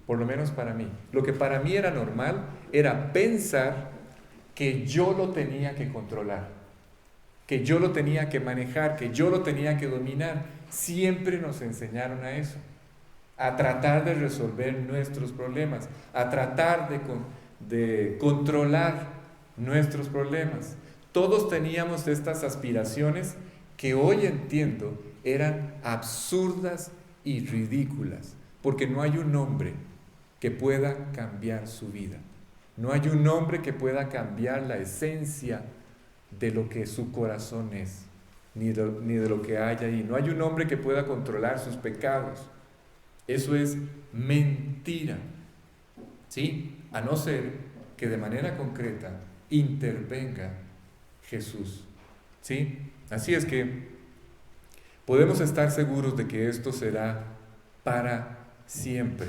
por lo menos para mí. Lo que para mí era normal era pensar que yo lo tenía que controlar, que yo lo tenía que manejar, que yo lo tenía que dominar. Siempre nos enseñaron a eso, a tratar de resolver nuestros problemas, a tratar de controlar nuestros problemas. Todos teníamos estas aspiraciones que hoy entiendo eran absurdas y ridículas, porque no hay un hombre que pueda cambiar su vida. No hay un hombre que pueda cambiar la esencia de lo que su corazón es, ni de lo que hay ahí. No hay un hombre que pueda controlar sus pecados. Eso es mentira, ¿sí? A no ser que de manera concreta intervenga Jesús, ¿sí? Así es que podemos estar seguros de que esto será para siempre.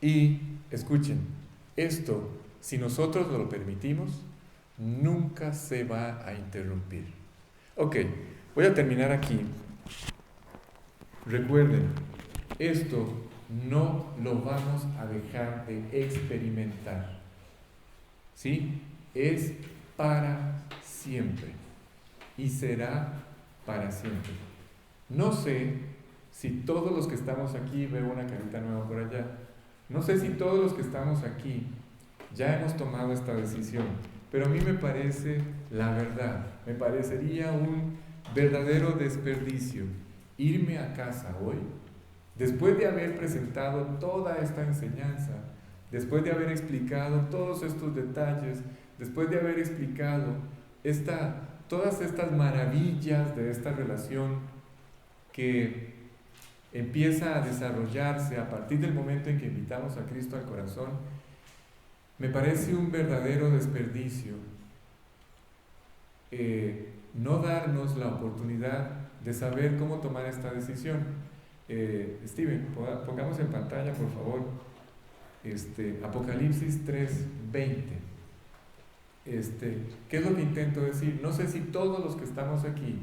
Y escuchen, esto, si nosotros lo permitimos, nunca se va a interrumpir. Ok, voy a terminar aquí. Recuerden, esto no lo vamos a dejar de experimentar, ¿sí? Es para siempre y será para siempre. No sé si todos los que estamos aquí, veo una carita nueva por allá, no sé si todos los que estamos aquí ya hemos tomado esta decisión, pero a mí me parece la verdad, me parecería un verdadero desperdicio irme a casa hoy, después de haber presentado toda esta enseñanza, después de haber explicado todos estos detalles, después de haber explicado todas estas maravillas de esta relación que empieza a desarrollarse a partir del momento en que invitamos a Cristo al corazón, me parece un verdadero desperdicio no darnos la oportunidad de saber cómo tomar esta decisión. Steven, pongamos en pantalla, por favor, Apocalipsis 3:20. ¿Qué es lo que intento decir? No sé si todos los que estamos aquí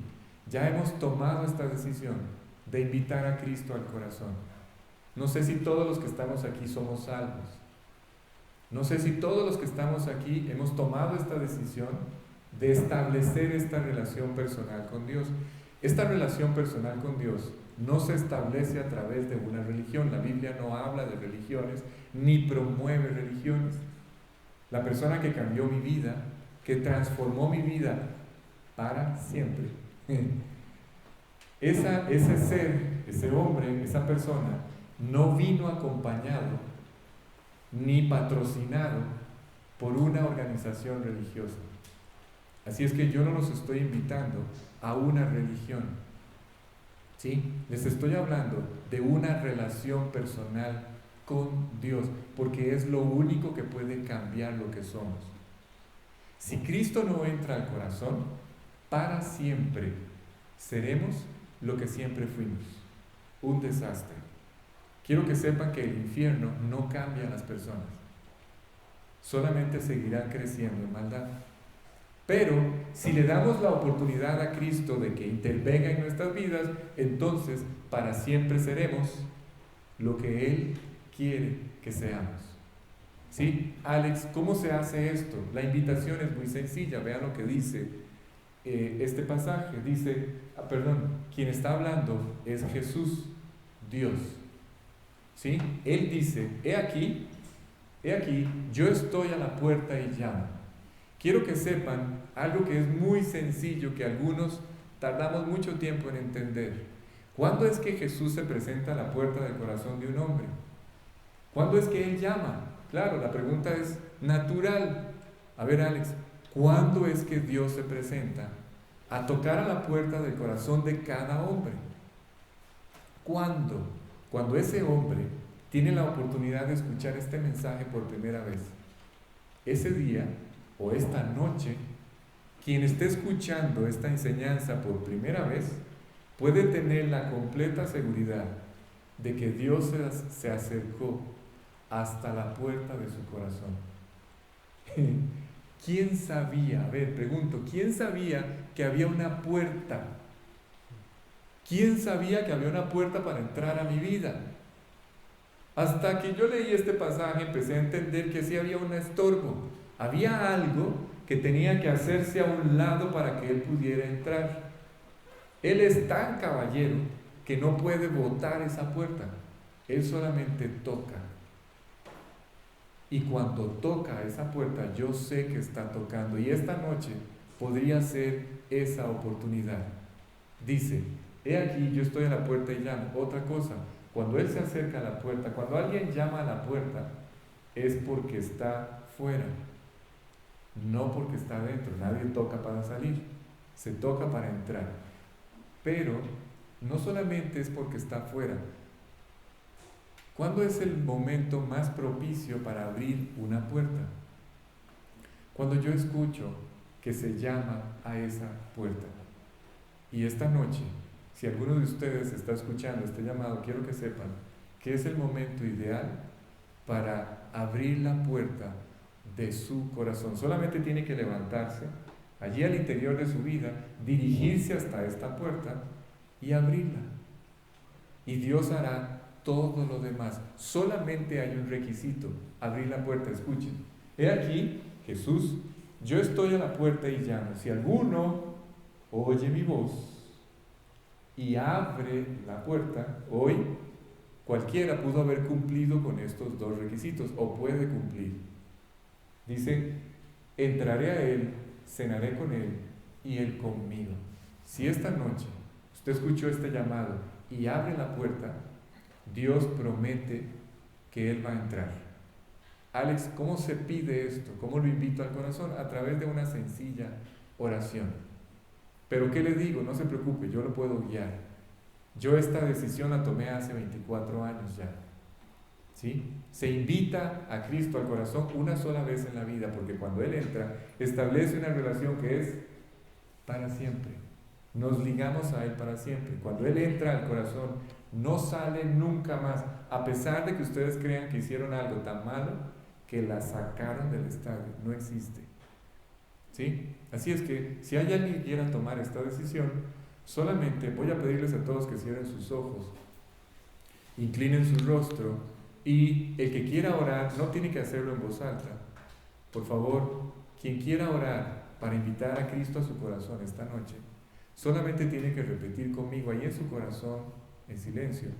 ya hemos tomado esta decisión de invitar a Cristo al corazón. No sé si todos los que estamos aquí somos salvos. No sé si todos los que estamos aquí hemos tomado esta decisión de establecer esta relación personal con Dios. Esta relación personal con Dios no se establece a través de una religión. La Biblia no habla de religiones ni promueve religiones. La persona que cambió mi vida, que transformó mi vida para siempre, ese ser, ese hombre, esa persona, no vino acompañado ni patrocinado por una organización religiosa. Así es que yo no los estoy invitando a una religión, ¿sí? Les estoy hablando de una relación personal con Dios, porque es lo único que puede cambiar lo que somos. Si Cristo no entra al corazón, para siempre seremos lo que siempre fuimos, un desastre. Quiero que sepan que el infierno no cambia a las personas, solamente seguirá creciendo en maldad. Pero si le damos la oportunidad a Cristo de que intervenga en nuestras vidas, entonces para siempre seremos lo que Él quiere que seamos. ¿Sí? Alex, ¿cómo se hace esto? La invitación es muy sencilla. Vean lo que dice este pasaje. Dice, quien está hablando es Jesús, Dios. ¿Sí? Él dice, he aquí, yo estoy a la puerta y llamo. Quiero que sepan algo que es muy sencillo, que algunos tardamos mucho tiempo en entender. ¿Cuándo es que Jesús se presenta a la puerta del corazón de un hombre? ¿Cuándo es que Él llama? Claro, la pregunta es natural. A ver, Alex, ¿cuándo es que Dios se presenta a tocar a la puerta del corazón de cada hombre? ¿Cuándo? Cuando ese hombre tiene la oportunidad de escuchar este mensaje por primera vez. Ese día o esta noche, quien esté escuchando esta enseñanza por primera vez puede tener la completa seguridad de que Dios se acercó hasta la puerta de su corazón. ¿Quién sabía? A ver, pregunto, ¿quién sabía que había una puerta? ¿Quién sabía que había una puerta para entrar a mi vida? Hasta que yo leí este pasaje empecé a entender que sí había un estorbo. Había algo que tenía que hacerse a un lado para que él pudiera entrar. Él es tan caballero que no puede botar esa puerta. Él solamente toca. Y cuando toca esa puerta, yo sé que está tocando. Y esta noche podría ser esa oportunidad. Dice, he aquí, yo estoy a la puerta y llamo. Otra cosa, cuando Él se acerca a la puerta, cuando alguien llama a la puerta, es porque está fuera, no porque está adentro. Nadie toca para salir, se toca para entrar. Pero no solamente es porque está fuera. ¿Cuándo es el momento más propicio para abrir una puerta? Cuando yo escucho que se llama a esa puerta. Y esta noche, si alguno de ustedes está escuchando este llamado, quiero que sepan que es el momento ideal para abrir la puerta de su corazón. Solamente tiene que levantarse allí al interior de su vida, dirigirse hasta esta puerta y abrirla. Y Dios hará todo lo demás. Solamente hay un requisito: abrir la puerta. Escuchen, he aquí, Jesús, yo estoy a la puerta y llamo. Si alguno oye mi voz y abre la puerta, hoy cualquiera pudo haber cumplido con estos dos requisitos, o puede cumplir. Dice, entraré a Él, cenaré con Él y Él conmigo. Si esta noche usted escuchó este llamado y abre la puerta, Dios promete que Él va a entrar. Alex, ¿cómo se pide esto? ¿Cómo lo invito al corazón? A través de una sencilla oración. Pero ¿qué le digo? No se preocupe, yo lo puedo guiar. Yo esta decisión la tomé hace 24 años ya. ¿Sí? Se invita a Cristo al corazón una sola vez en la vida, porque cuando Él entra, establece una relación que es para siempre. Nos ligamos a Él para siempre. Cuando Él entra al corazón, no sale nunca más, a pesar de que ustedes crean que hicieron algo tan malo que la sacaron del estadio. No existe. ¿Sí? Así es que si hay alguien que quiera tomar esta decisión, solamente voy a pedirles a todos que cierren sus ojos, inclinen su rostro, y el que quiera orar no tiene que hacerlo en voz alta. Por favor, quien quiera orar para invitar a Cristo a su corazón esta noche, solamente tiene que repetir conmigo ahí en su corazón, en silencio,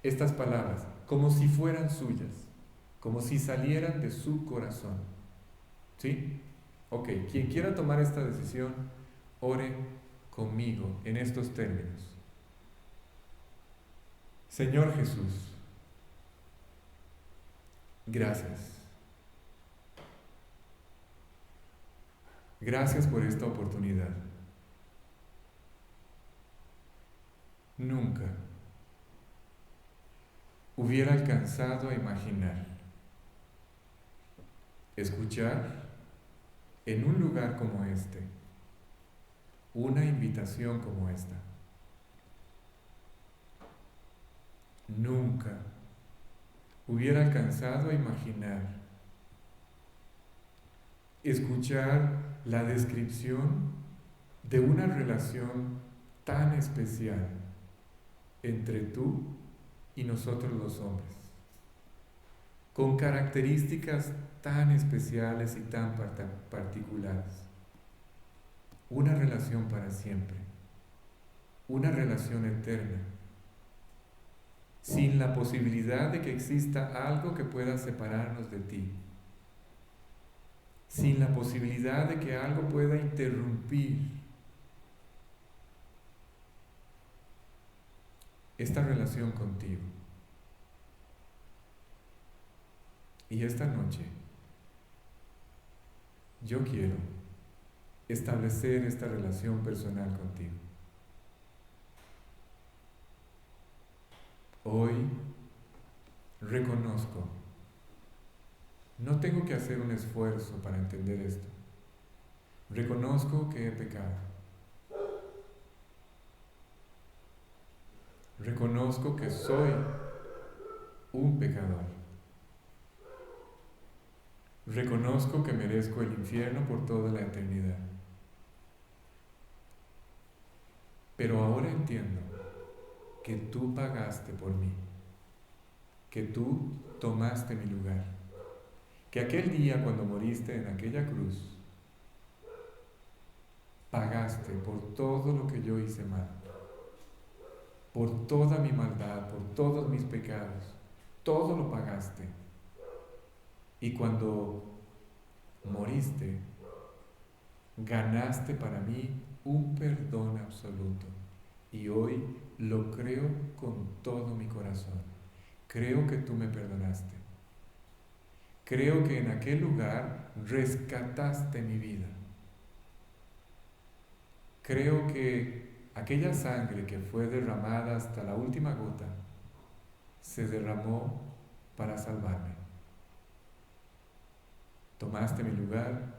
estas palabras, como si fueran suyas, como si salieran de su corazón. ¿Sí? Ok, quien quiera tomar esta decisión, ore conmigo en estos términos. Señor Jesús, gracias. Gracias por esta oportunidad. Nunca hubiera alcanzado a imaginar escuchar en un lugar como este una invitación como esta. Nunca hubiera alcanzado a imaginar escuchar la descripción de una relación tan especial entre tú y nosotros los hombres, con características tan especiales y tan particulares. Una relación para siempre, una relación eterna, sin la posibilidad de que exista algo que pueda separarnos de ti, sin la posibilidad de que algo pueda interrumpir esta relación contigo. Y esta noche yo quiero establecer esta relación personal contigo. Hoy reconozco, no tengo que hacer un esfuerzo para entender esto. Reconozco que he pecado. Reconozco que soy un pecador. Reconozco que merezco el infierno por toda la eternidad. Pero ahora entiendo que tú pagaste por mí, que tú tomaste mi lugar, que aquel día cuando moriste en aquella cruz, pagaste por todo lo que yo hice mal, por toda mi maldad, por todos mis pecados, todo lo pagaste. Y cuando moriste, ganaste para mí un perdón absoluto. Y hoy lo creo con todo mi corazón. Creo que tú me perdonaste. Creo que en aquel lugar rescataste mi vida. Creo que aquella sangre que fue derramada hasta la última gota se derramó para salvarme. Tomaste mi lugar,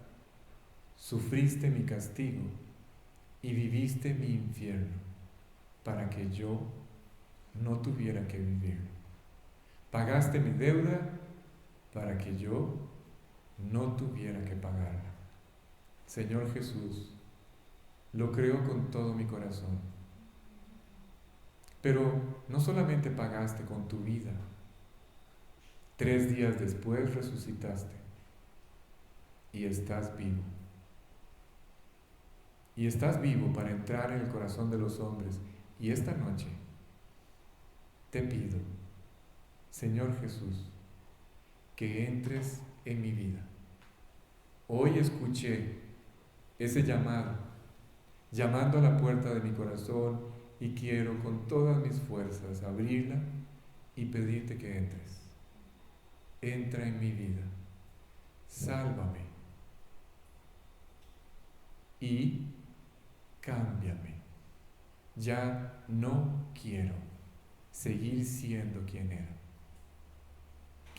sufriste mi castigo y viviste mi infierno para que yo no tuviera que vivirlo. Pagaste mi deuda para que yo no tuviera que pagarla. Señor Jesús, lo creo con todo mi corazón. Pero no solamente pagaste con tu vida, 3 días después resucitaste y estás vivo. Y estás vivo para entrar en el corazón de los hombres. Y esta noche te pido, Señor Jesús, que entres en mi vida. Hoy escuché ese llamado, llamando a la puerta de mi corazón, y quiero con todas mis fuerzas abrirla y pedirte que entres. Entra en mi vida, sálvame y cámbiame. Ya no quiero seguir siendo quien era.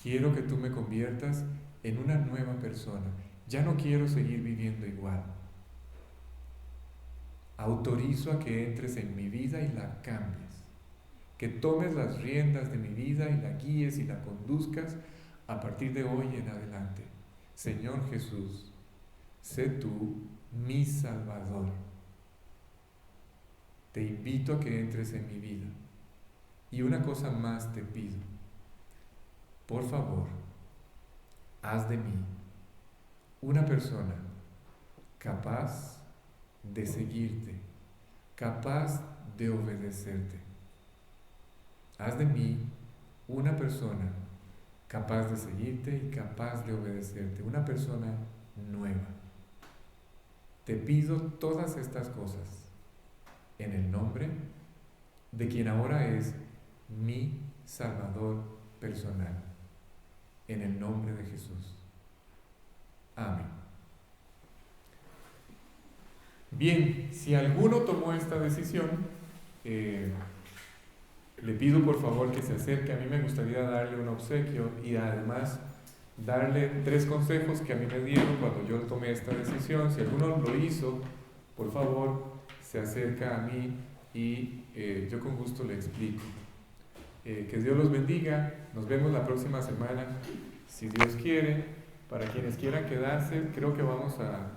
Quiero que tú me conviertas en una nueva persona. Ya no quiero seguir viviendo igual. Autorizo a que entres en mi vida y la cambies. Que tomes las riendas de mi vida y la guíes y la conduzcas a partir de hoy en adelante. Señor Jesús, sé tú mi Salvador. Te invito a que entres en mi vida. Y una cosa más te pido. Por favor, haz de mí una persona capaz de seguirte, capaz de obedecerte. Haz de mí una persona capaz de seguirte y capaz de obedecerte, una persona nueva. Te pido todas estas cosas en el nombre de quien ahora es mi Salvador personal, en el nombre de Jesús. Amén. Bien, si alguno tomó esta decisión, le pido por favor que se acerque. A mí me gustaría darle un obsequio y además darle 3 consejos que a mí me dieron cuando yo tomé esta decisión. Si alguno lo hizo, por favor, se acerca a mí y yo con gusto le explico. Que Dios los bendiga. Nos vemos la próxima semana, si Dios quiere. Para quienes quieran quedarse, creo que vamos a